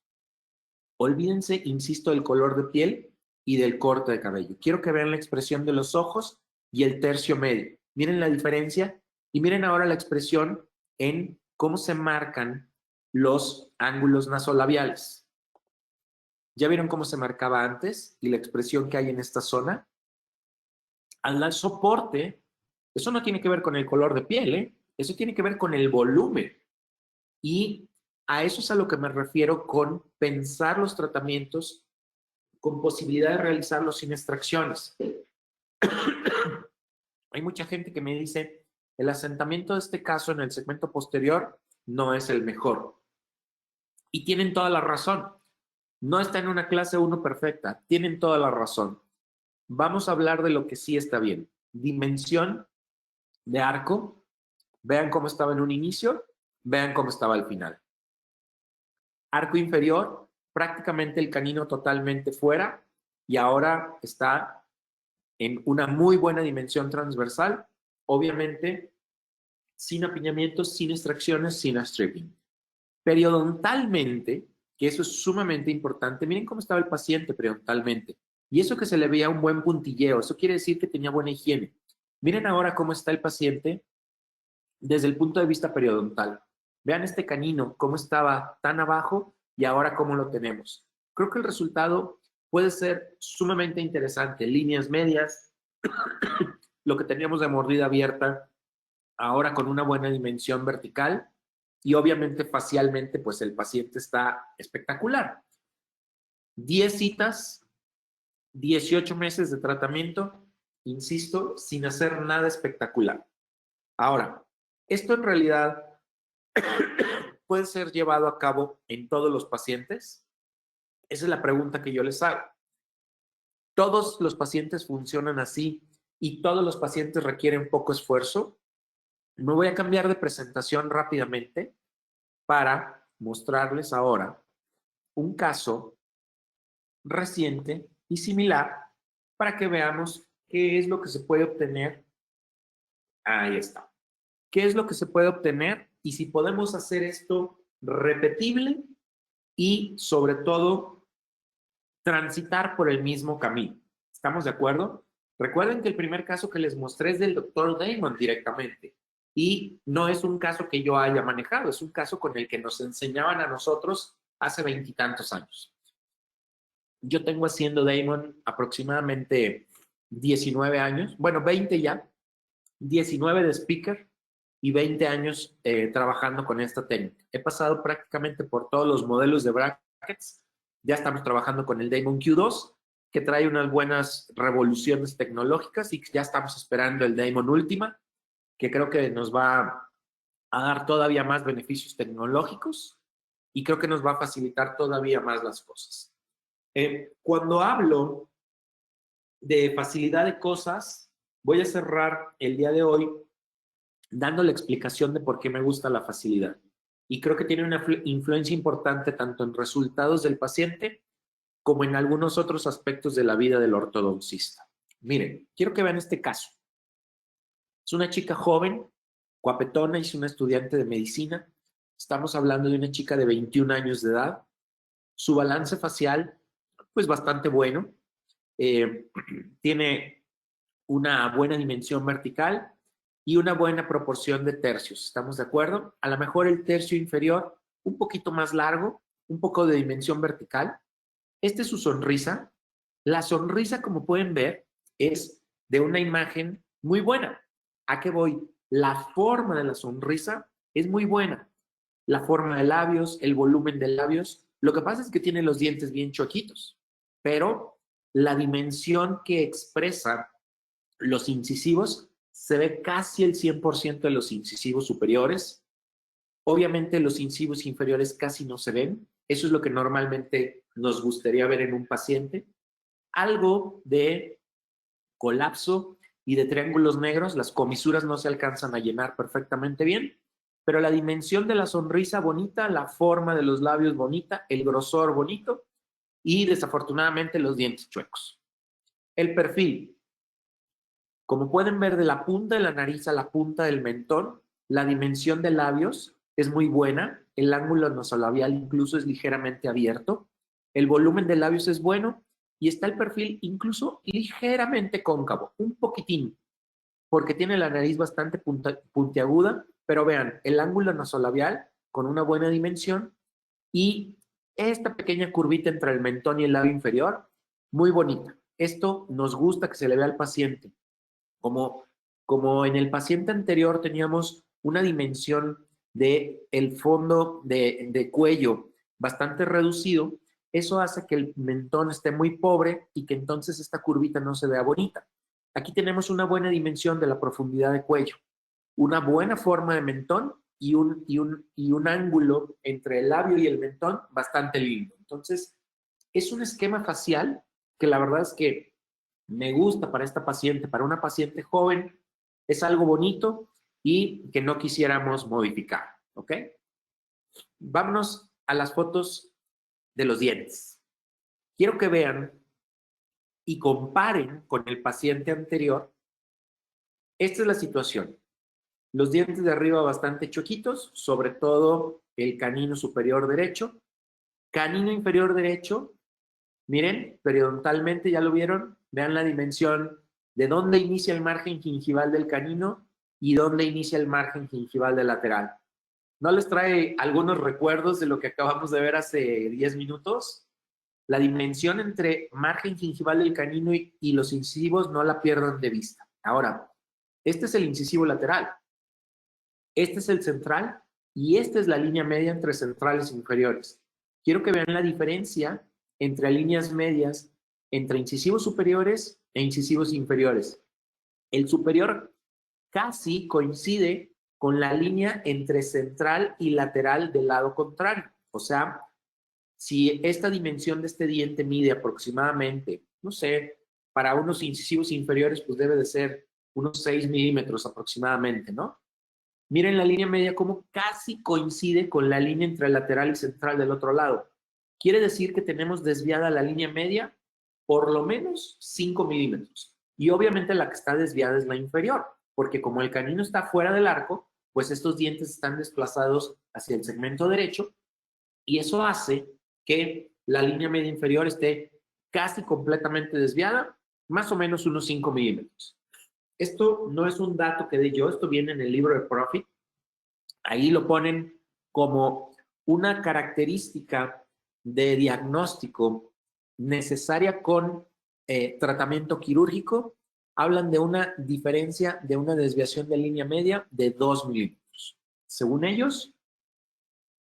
Olvídense, insisto, del color de piel y del corte de cabello. Quiero que vean la expresión de los ojos y el tercio medio. Miren la diferencia y miren ahora la expresión en cómo se marcan los ángulos nasolabiales. ¿Ya vieron cómo se marcaba antes y la expresión que hay en esta zona? Al dar soporte, eso no tiene que ver con el color de piel, ¿eh? Eso tiene que ver con el volumen. Y a eso es a lo que me refiero con pensar los tratamientos con posibilidad de realizarlos sin extracciones. Hay mucha gente que me dice, el asentamiento de este caso en el segmento posterior no es el mejor. Y tienen toda la razón. No está en una clase 1 perfecta. Tienen toda la razón. Vamos a hablar de lo que sí está bien. Dimensión de arco. Vean cómo estaba en un inicio. Vean cómo estaba al final. Arco inferior, prácticamente el canino totalmente fuera y ahora está en una muy buena dimensión transversal, obviamente sin apiñamientos, sin extracciones, sin stripping. Periodontalmente, que eso es sumamente importante, miren cómo estaba el paciente periodontalmente. Y eso que se le veía un buen puntilleo, eso quiere decir que tenía buena higiene. Miren ahora cómo está el paciente desde el punto de vista periodontal. Vean este canino, cómo estaba tan abajo y ahora cómo lo tenemos. Creo que el resultado puede ser sumamente interesante. Líneas medias, lo que teníamos de mordida abierta, ahora con una buena dimensión vertical y obviamente facialmente, pues el paciente está espectacular. 10 citas, 18 meses de tratamiento, insisto, sin hacer nada espectacular. Ahora, esto en realidad puede ser llevado a cabo en todos los pacientes. Esa es la pregunta que yo les hago. ¿Todos los pacientes funcionan así y todos los pacientes requieren poco esfuerzo? Me voy a cambiar de presentación rápidamente para mostrarles ahora un caso reciente y similar para que veamos qué es lo que se puede obtener. Ahí está. ¿Qué es lo que se puede obtener y si podemos hacer esto repetible y sobre todo transitar por el mismo camino? ¿Estamos de acuerdo? Recuerden que el primer caso que les mostré es del doctor Damon directamente. y no es un caso que yo haya manejado, es un caso con el que nos enseñaban a nosotros hace 20 y tantos años. Yo tengo haciendo Damon aproximadamente 19 años, bueno, 20 ya, 19 de speaker y 20 años trabajando con esta técnica. He pasado prácticamente por todos los modelos de brackets. Ya estamos trabajando con el Damon Q2, que trae unas buenas revoluciones tecnológicas, y ya estamos esperando el Damon Ultima, que creo que nos va a dar todavía más beneficios tecnológicos y creo que nos va a facilitar todavía más las cosas. Cuando hablo de facilidad de cosas, voy a cerrar el día de hoy dando la explicación de por qué me gusta la facilidad. Y creo que tiene una influencia importante tanto en resultados del paciente como en algunos otros aspectos de la vida del ortodoncista. Miren, quiero que vean este caso. Es una chica joven, guapetona, es una estudiante de medicina. Estamos hablando de una chica de 21 años de edad. Su balance facial, pues bastante bueno. Tiene una buena dimensión vertical y una buena proporción de tercios. ¿Estamos de acuerdo? A lo mejor el tercio inferior un poquito más largo, un poco de dimensión vertical. Esta es su sonrisa. La sonrisa, como pueden ver, es de una imagen muy buena. ¿A qué voy? La forma de la sonrisa es muy buena. La forma de labios, el volumen de labios. Lo que pasa es que tiene los dientes bien choquitos, pero la dimensión que expresa los incisivos se ve casi el 100% de los incisivos superiores. Obviamente los incisivos inferiores casi no se ven. Eso es lo que normalmente nos gustaría ver en un paciente. Algo de colapso y de triángulos negros, las comisuras no se alcanzan a llenar perfectamente bien, pero la dimensión de la sonrisa bonita, la forma de los labios bonita, el grosor bonito y desafortunadamente los dientes chuecos. El perfil. Como pueden ver, de la punta de la nariz a la punta del mentón, la dimensión de labios es muy buena, el ángulo nasolabial incluso es ligeramente abierto, el volumen de labios es bueno y está el perfil incluso ligeramente cóncavo, un poquitín, porque tiene la nariz bastante puntiaguda, pero vean, el ángulo nasolabial con una buena dimensión y esta pequeña curvita entre el mentón y el labio inferior, muy bonita. Esto nos gusta que se le vea al paciente. Como en el paciente anterior teníamos una dimensión de el fondo de cuello bastante reducido, eso hace que el mentón esté muy pobre y que entonces esta curvita no se vea bonita. Aquí tenemos una buena dimensión de la profundidad de cuello, una buena forma de mentón y un ángulo entre el labio y el mentón bastante lindo. Entonces, es un esquema facial que la verdad es que me gusta para esta paciente, para una paciente joven, es algo bonito y que no quisiéramos modificar, ¿ok? Vámonos a las fotos de los dientes. Quiero que vean y comparen con el paciente anterior. Esta es la situación. Los dientes de arriba bastante choquitos, sobre todo el canino superior derecho. Canino inferior derecho, miren, periodontalmente, ¿ya lo vieron? Vean la dimensión de dónde inicia el margen gingival del canino y dónde inicia el margen gingival del lateral. ¿No les trae algunos recuerdos de lo que acabamos de ver hace 10 minutos? La dimensión entre margen gingival del canino y los incisivos no la pierdan de vista. Ahora, este es el incisivo lateral, este es el central y esta es la línea media entre centrales e inferiores. Quiero que vean la diferencia entre líneas medias entre incisivos superiores e incisivos inferiores. El superior casi coincide con la línea entre central y lateral del lado contrario. O sea, si esta dimensión de este diente mide aproximadamente, no sé, para unos incisivos inferiores, pues debe de ser unos 6 milímetros aproximadamente, ¿no? Miren la línea media como casi coincide con la línea entre lateral y central del otro lado. Quiere decir que tenemos desviada la línea media por lo menos 5 milímetros. Y obviamente la que está desviada es la inferior, porque como el canino está fuera del arco, pues estos dientes están desplazados hacia el segmento derecho y eso hace que la línea media inferior esté casi completamente desviada, más o menos unos 5 milímetros. Esto no es un dato que dé yo, esto viene en el libro de Profit. Ahí lo ponen como una característica de diagnóstico necesaria con tratamiento quirúrgico. Hablan de una diferencia, de una desviación de línea media de 2 milímetros. Según ellos,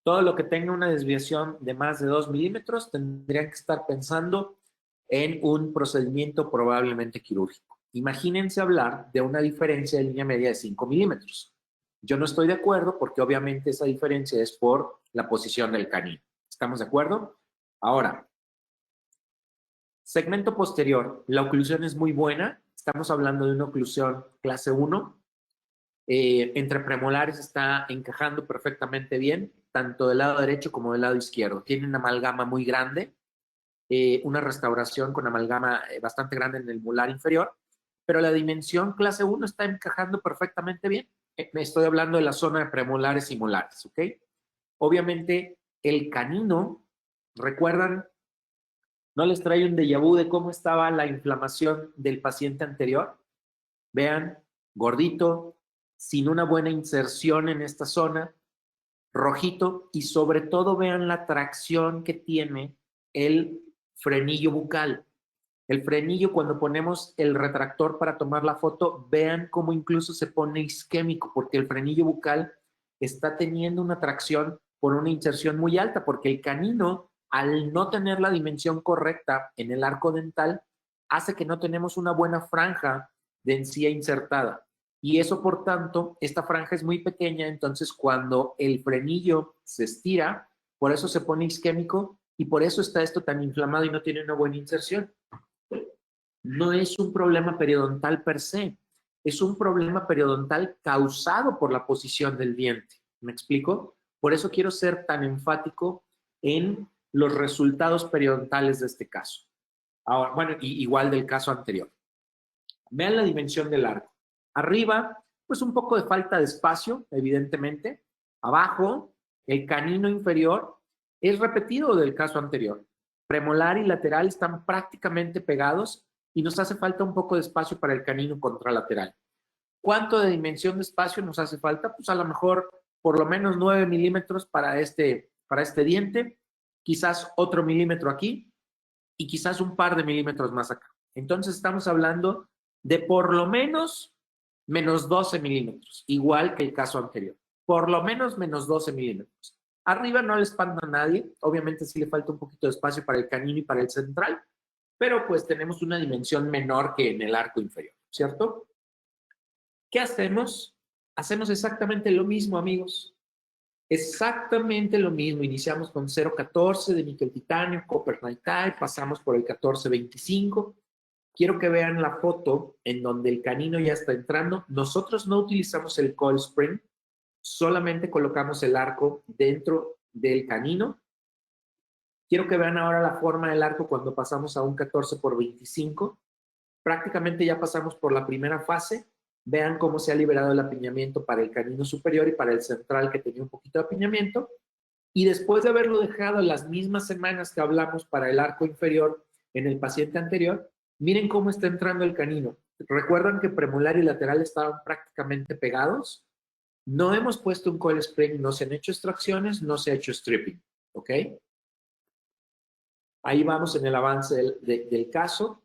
todo lo que tenga una desviación de más de 2 milímetros tendrían que estar pensando en un procedimiento probablemente quirúrgico. Imagínense hablar de una diferencia de línea media de 5 milímetros. Yo no estoy de acuerdo porque obviamente esa diferencia es por la posición del canino. ¿Estamos de acuerdo? Ahora, segmento posterior. La oclusión es muy buena. Estamos hablando de una oclusión clase 1. Entre premolares está encajando perfectamente bien, tanto del lado derecho como del lado izquierdo. Tiene una amalgama muy grande, una restauración con amalgama bastante grande en el molar inferior, pero la dimensión clase 1 está encajando perfectamente bien. Me estoy hablando de la zona de premolares y molares, ¿ok? Obviamente, el canino, ¿recuerdan? ¿No les trae un déjà vu de cómo estaba la inflamación del paciente anterior? Vean, gordito, sin una buena inserción en esta zona, rojito, y sobre todo vean la tracción que tiene el frenillo bucal. El frenillo, cuando ponemos el retractor para tomar la foto, vean cómo incluso se pone isquémico, porque el frenillo bucal está teniendo una tracción por una inserción muy alta, porque el canino, al no tener la dimensión correcta en el arco dental, hace que no tenemos una buena franja de encía insertada. Y eso, por tanto, esta franja es muy pequeña, entonces cuando el frenillo se estira, por eso se pone isquémico y por eso está esto tan inflamado y no tiene una buena inserción. No es un problema periodontal per se, es un problema periodontal causado por la posición del diente. ¿Me explico? Por eso quiero ser tan enfático en los resultados periodontales de este caso. Ahora, bueno, igual del caso anterior. Vean la dimensión del arco. Arriba, pues un poco de falta de espacio, evidentemente. Abajo, el canino inferior es repetido del caso anterior. Premolar y lateral están prácticamente pegados y nos hace falta un poco de espacio para el canino contralateral. ¿Cuánto de dimensión de espacio nos hace falta? Pues a lo mejor por lo menos 9 milímetros para este diente, quizás otro milímetro aquí y quizás un par de milímetros más acá. Entonces estamos hablando de por lo menos menos 12 milímetros, igual que el caso anterior. Por lo menos menos 12 milímetros. Arriba no le espanta a nadie, obviamente sí le falta un poquito de espacio para el canino y para el central, pero pues tenemos una dimensión menor que en el arco inferior, ¿cierto? ¿Qué hacemos? Hacemos exactamente lo mismo, amigos. Exactamente lo mismo. Iniciamos con 0.14 de níquel titanio, copper nitride, pasamos por el 1425. Quiero que vean la foto en donde el canino ya está entrando. Nosotros no utilizamos el coil spring, solamente colocamos el arco dentro del canino. Quiero que vean ahora la forma del arco cuando pasamos a un 14x25. Prácticamente ya pasamos por la primera fase. Vean cómo se ha liberado el apiñamiento para el canino superior y para el central que tenía un poquito de apiñamiento. Y después de haberlo dejado las mismas semanas que hablamos para el arco inferior en el paciente anterior, miren cómo está entrando el canino. ¿Recuerdan que premolar y lateral estaban prácticamente pegados? No hemos puesto un coil spring, no se han hecho extracciones, no se ha hecho stripping. ¿Ok? Ahí vamos en el avance del caso.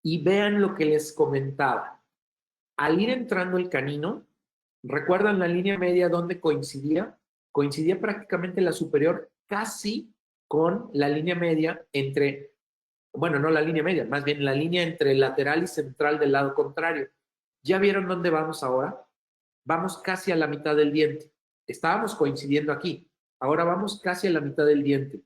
Y vean lo que les comentaba. Al ir entrando el canino, ¿recuerdan la línea media donde coincidía? Coincidía prácticamente la superior casi con la línea media entre, bueno, no la línea media, más bien la línea entre lateral y central del lado contrario. ¿Ya vieron dónde vamos ahora? Vamos casi a la mitad del diente. Estábamos coincidiendo aquí. Ahora vamos casi a la mitad del diente.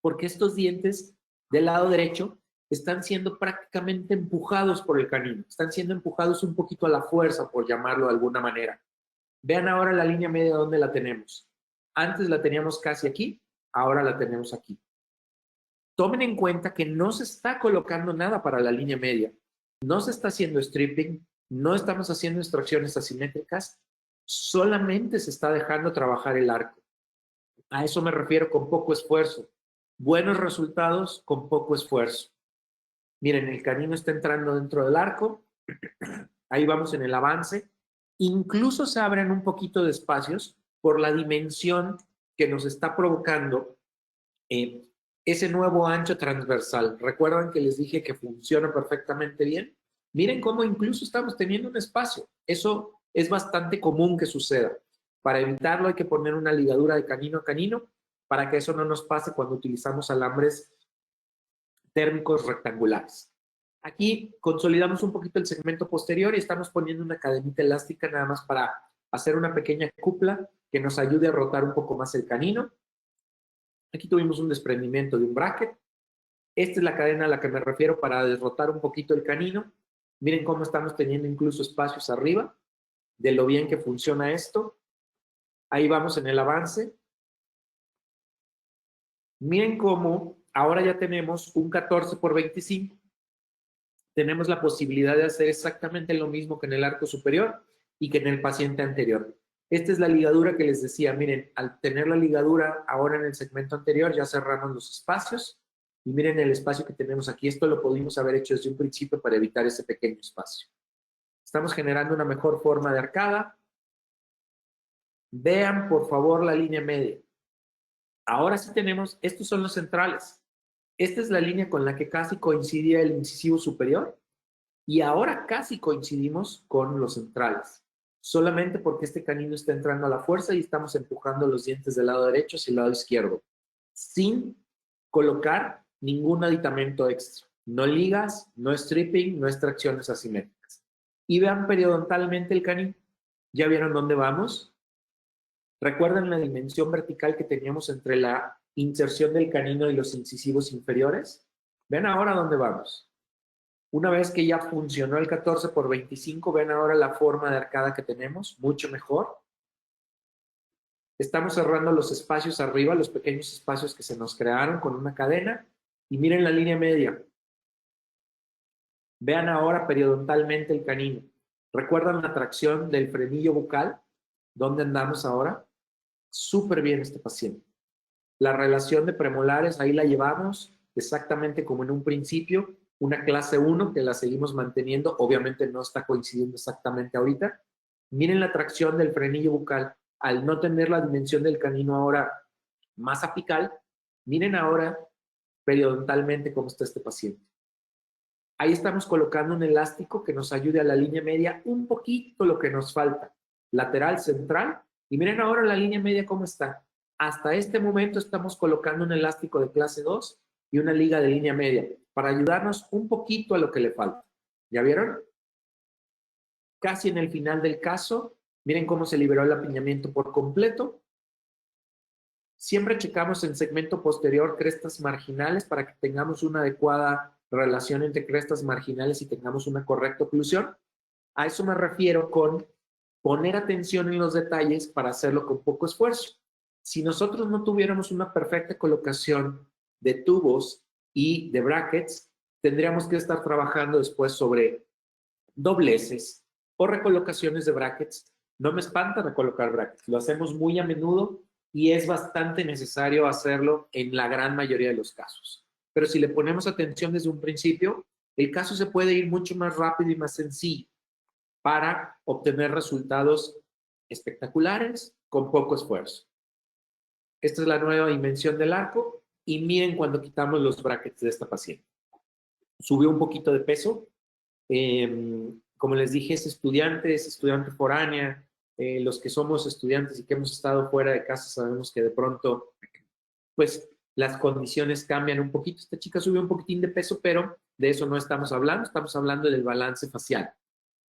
Porque estos dientes del lado derecho están siendo prácticamente empujados por el canino. Están siendo empujados un poquito a la fuerza, por llamarlo de alguna manera. Vean ahora la línea media donde la tenemos. Antes la teníamos casi aquí, ahora la tenemos aquí. Tomen en cuenta que no se está colocando nada para la línea media. No se está haciendo stripping, no estamos haciendo extracciones asimétricas, solamente se está dejando trabajar el arco. A eso me refiero con poco esfuerzo. Buenos resultados con poco esfuerzo. Miren, el canino está entrando dentro del arco. Ahí vamos en el avance. Incluso se abren un poquito de espacios por la dimensión que nos está provocando ese nuevo ancho transversal. ¿Recuerdan que les dije que funciona perfectamente bien? Miren cómo incluso estamos teniendo un espacio. Eso es bastante común que suceda. Para evitarlo hay que poner una ligadura de canino a canino para que eso no nos pase cuando utilizamos alambres térmicos rectangulares. Aquí consolidamos un poquito el segmento posterior y estamos poniendo una cadenita elástica nada más para hacer una pequeña cupla que nos ayude a rotar un poco más el canino. Aquí tuvimos un desprendimiento de un bracket. Esta es la cadena a la que me refiero para derrotar un poquito el canino. Miren cómo estamos teniendo incluso espacios arriba, de lo bien que funciona esto. Ahí vamos en el avance. Miren cómo ahora ya tenemos un 14 por 25. Tenemos la posibilidad de hacer exactamente lo mismo que en el arco superior y que en el paciente anterior. Esta es la ligadura que les decía. Miren, al tener la ligadura ahora en el segmento anterior, ya cerramos los espacios. Y miren el espacio que tenemos aquí. Esto lo pudimos haber hecho desde un principio para evitar ese pequeño espacio. Estamos generando una mejor forma de arcada. Vean, por favor, la línea media. Ahora sí tenemos, estos son los centrales. Esta es la línea con la que casi coincidía el incisivo superior y ahora casi coincidimos con los centrales. Solamente porque este canino está entrando a la fuerza y estamos empujando los dientes del lado derecho hacia el lado izquierdo, sin colocar ningún aditamento extra. No ligas, no stripping, no extracciones asimétricas. Y vean periodontalmente el canino. ¿Ya vieron dónde vamos? ¿Recuerdan la dimensión vertical que teníamos entre la inserción del canino y los incisivos inferiores? Ven ahora dónde vamos. Una vez que ya funcionó el 14 por 25, ven ahora la forma de arcada que tenemos, mucho mejor. Estamos cerrando los espacios arriba, los pequeños espacios que se nos crearon con una cadena. Y miren la línea media. Vean ahora periodontalmente el canino. ¿Recuerdan la tracción del frenillo bucal? ¿Dónde andamos ahora? Súper bien este paciente. La relación de premolares, ahí la llevamos exactamente como en un principio. Una clase 1 que la seguimos manteniendo. Obviamente no está coincidiendo exactamente ahorita. Miren la tracción del frenillo bucal. Al no tener la dimensión del canino ahora más apical, miren ahora periodontalmente cómo está este paciente. Ahí estamos colocando un elástico que nos ayude a la línea media un poquito lo que nos falta. Lateral, central. Y miren ahora la línea media cómo está. Hasta este momento estamos colocando un elástico de clase 2 y una liga de línea media para ayudarnos un poquito a lo que le falta. ¿Ya vieron? Casi en el final del caso, miren cómo se liberó el apiñamiento por completo. Siempre checamos en segmento posterior crestas marginales para que tengamos una adecuada relación entre crestas marginales y tengamos una correcta oclusión. A eso me refiero con poner atención en los detalles para hacerlo con poco esfuerzo. Si nosotros no tuviéramos una perfecta colocación de tubos y de brackets, tendríamos que estar trabajando después sobre dobleces o recolocaciones de brackets. No me espanta recolocar brackets, lo hacemos muy a menudo y es bastante necesario hacerlo en la gran mayoría de los casos. Pero si le ponemos atención desde un principio, el caso se puede ir mucho más rápido y más sencillo para obtener resultados espectaculares con poco esfuerzo. Esta es la nueva dimensión del arco y miren cuando quitamos los brackets de esta paciente. Subió un poquito de peso. Como les dije, es estudiante foránea. Los que somos estudiantes y que hemos estado fuera de casa sabemos que de pronto, pues, las condiciones cambian un poquito. Esta chica subió un poquitín de peso, pero de eso no estamos hablando. Estamos hablando del balance facial.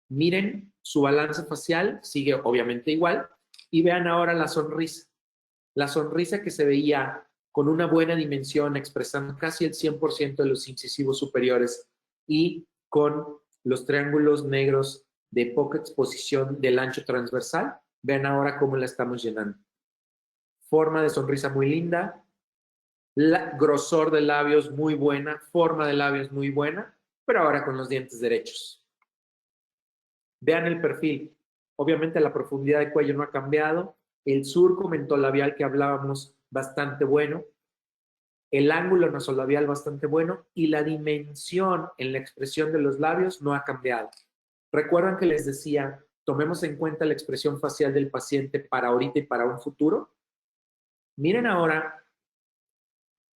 Miren, su balance facial sigue obviamente igual y vean ahora la sonrisa. La sonrisa que se veía con una buena dimensión, expresando casi el 100% de los incisivos superiores y con los triángulos negros de poca exposición del ancho transversal. Vean ahora cómo la estamos llenando. Forma de sonrisa muy linda, grosor de labios muy buena, forma de labios muy buena, pero ahora con los dientes derechos. Vean el perfil. Obviamente la profundidad de cuello no ha cambiado. El surco mentolabial que hablábamos, bastante bueno. El ángulo nasolabial bastante bueno. Y la dimensión en la expresión de los labios no ha cambiado. ¿Recuerdan que les decía, tomemos en cuenta la expresión facial del paciente para ahorita y para un futuro? Miren ahora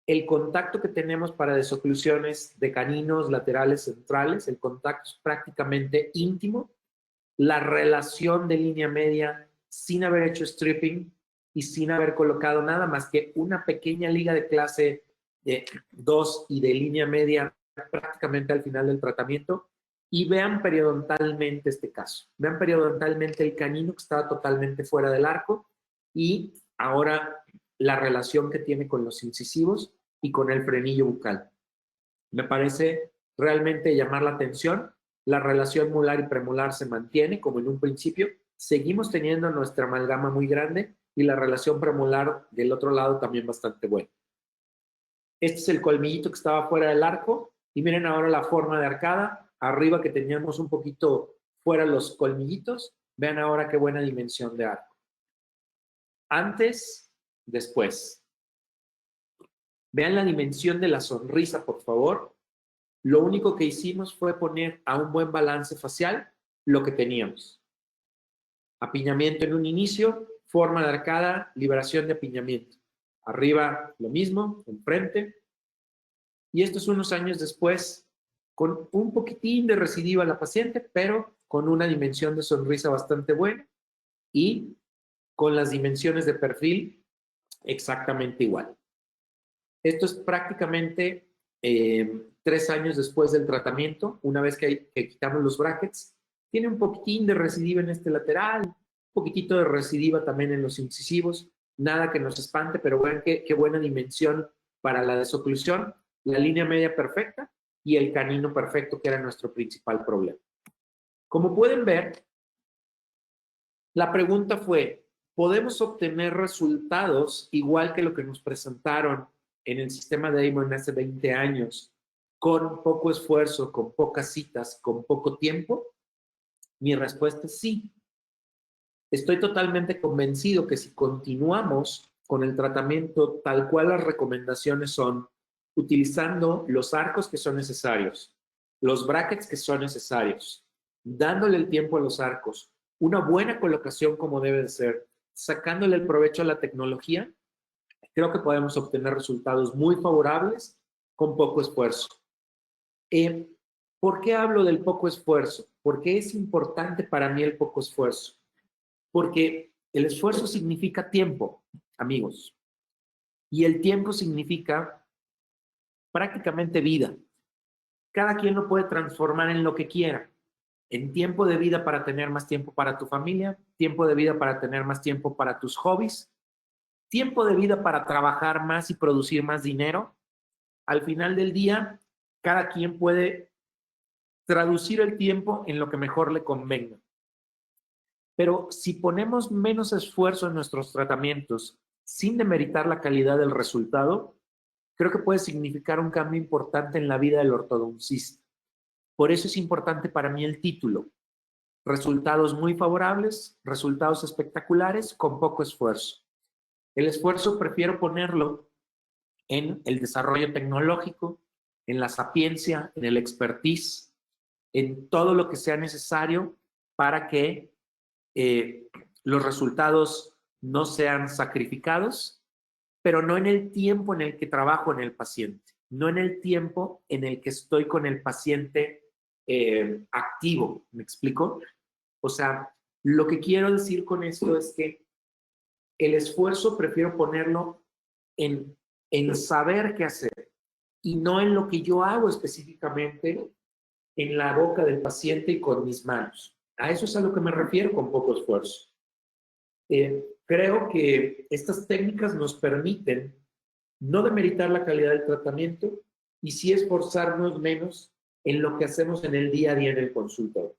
el contacto que tenemos para desoclusiones de caninos laterales centrales, el contacto es prácticamente íntimo, la relación de línea media sin haber hecho stripping y sin haber colocado nada más que una pequeña liga de clase 2 y de línea media prácticamente al final del tratamiento. Y vean periodontalmente este caso. Vean periodontalmente el canino que estaba totalmente fuera del arco y ahora la relación que tiene con los incisivos y con el frenillo bucal. Me parece realmente llamar la atención. La relación molar y premolar se mantiene como en un principio. Seguimos teniendo nuestra amalgama muy grande y la relación premolar del otro lado también bastante buena. Este es el colmillito que estaba fuera del arco y miren ahora la forma de arcada. Arriba que teníamos un poquito fuera los colmillitos. Vean ahora qué buena dimensión de arco. Antes, después. Vean la dimensión de la sonrisa, por favor. Lo único que hicimos fue poner a un buen balance facial lo que teníamos. Apiñamiento en un inicio, forma de arcada, liberación de apiñamiento. Arriba lo mismo, enfrente. Y esto es unos años después, con un poquitín de recidiva la paciente, pero con una dimensión de sonrisa bastante buena y con las dimensiones de perfil exactamente igual. Esto es prácticamente 3 años después del tratamiento, una vez que quitamos los brackets. Tiene un poquitín de recidiva en este lateral, un poquitito de recidiva también en los incisivos, nada que nos espante, pero vean qué buena dimensión para la desoclusión, la línea media perfecta y el canino perfecto, que era nuestro principal problema. Como pueden ver, la pregunta fue, ¿podemos obtener resultados igual que lo que nos presentaron en el sistema de Damon hace 20 años, con poco esfuerzo, con pocas citas, con poco tiempo? Mi respuesta es sí. Estoy totalmente convencido que si continuamos con el tratamiento tal cual las recomendaciones son, utilizando los arcos que son necesarios, los brackets que son necesarios, dándole el tiempo a los arcos, una buena colocación como debe de ser, sacándole el provecho a la tecnología, creo que podemos obtener resultados muy favorables con poco esfuerzo. ¿Por qué hablo del poco esfuerzo? ¿Por qué es importante para mí el poco esfuerzo? Porque el esfuerzo significa tiempo, amigos, y el tiempo significa prácticamente vida. Cada quien lo puede transformar en lo que quiera. En tiempo de vida para tener más tiempo para tu familia, tiempo de vida para tener más tiempo para tus hobbies, tiempo de vida para trabajar más y producir más dinero. Al final del día, cada quien puede traducir el tiempo en lo que mejor le convenga. Pero si ponemos menos esfuerzo en nuestros tratamientos sin demeritar la calidad del resultado, creo que puede significar un cambio importante en la vida del ortodoncista. Por eso es importante para mí el título. Resultados muy favorables, resultados espectaculares con poco esfuerzo. El esfuerzo prefiero ponerlo en el desarrollo tecnológico, en la sapiencia, en el expertise, en todo lo que sea necesario para que los resultados no sean sacrificados, pero no en el tiempo en el que trabajo en el paciente, no en el tiempo en el que estoy con el paciente activo. ¿Me explico? O sea, lo que quiero decir con esto es que el esfuerzo prefiero ponerlo en saber qué hacer y no en lo que yo hago específicamente en la boca del paciente y con mis manos. A eso es a lo que me refiero con poco esfuerzo. Creo que estas técnicas nos permiten no demeritar la calidad del tratamiento y sí esforzarnos menos en lo que hacemos en el día a día en el consultorio.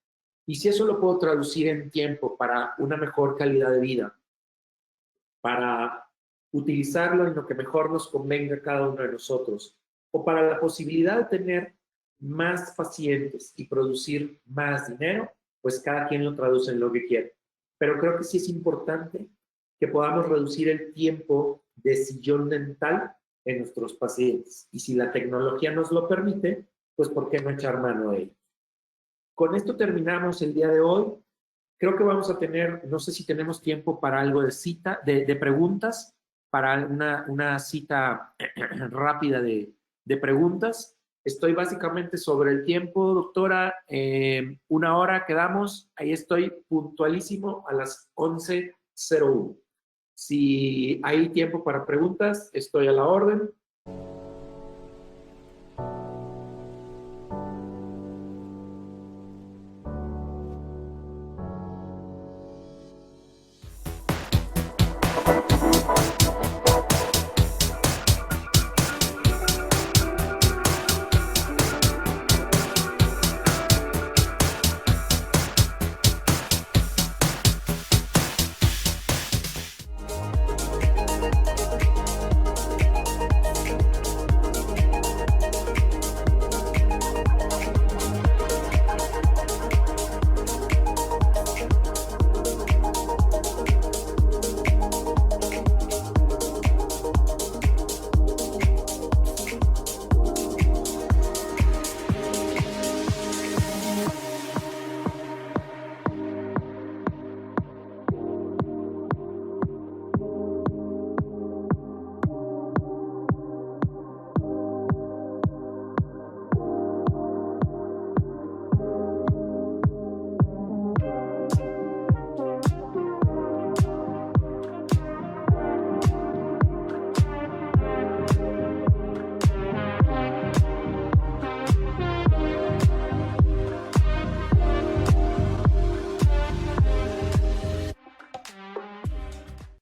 Y si eso lo puedo traducir en tiempo para una mejor calidad de vida, para utilizarlo en lo que mejor nos convenga a cada uno de nosotros, o para la posibilidad de tener más pacientes y producir más dinero, pues cada quien lo traduce en lo que quiere. Pero creo que sí es importante que podamos reducir el tiempo de sillón dental en nuestros pacientes. Y si la tecnología nos lo permite, pues ¿por qué no echar mano a ello? con esto terminamos el día de hoy. Creo que vamos a tener, no sé si tenemos tiempo para algo de cita, de preguntas, para una cita rápida de preguntas. Estoy básicamente sobre el tiempo, doctora. 1 hora quedamos. Ahí estoy puntualísimo a las 11:01. Si hay tiempo para preguntas, estoy a la orden.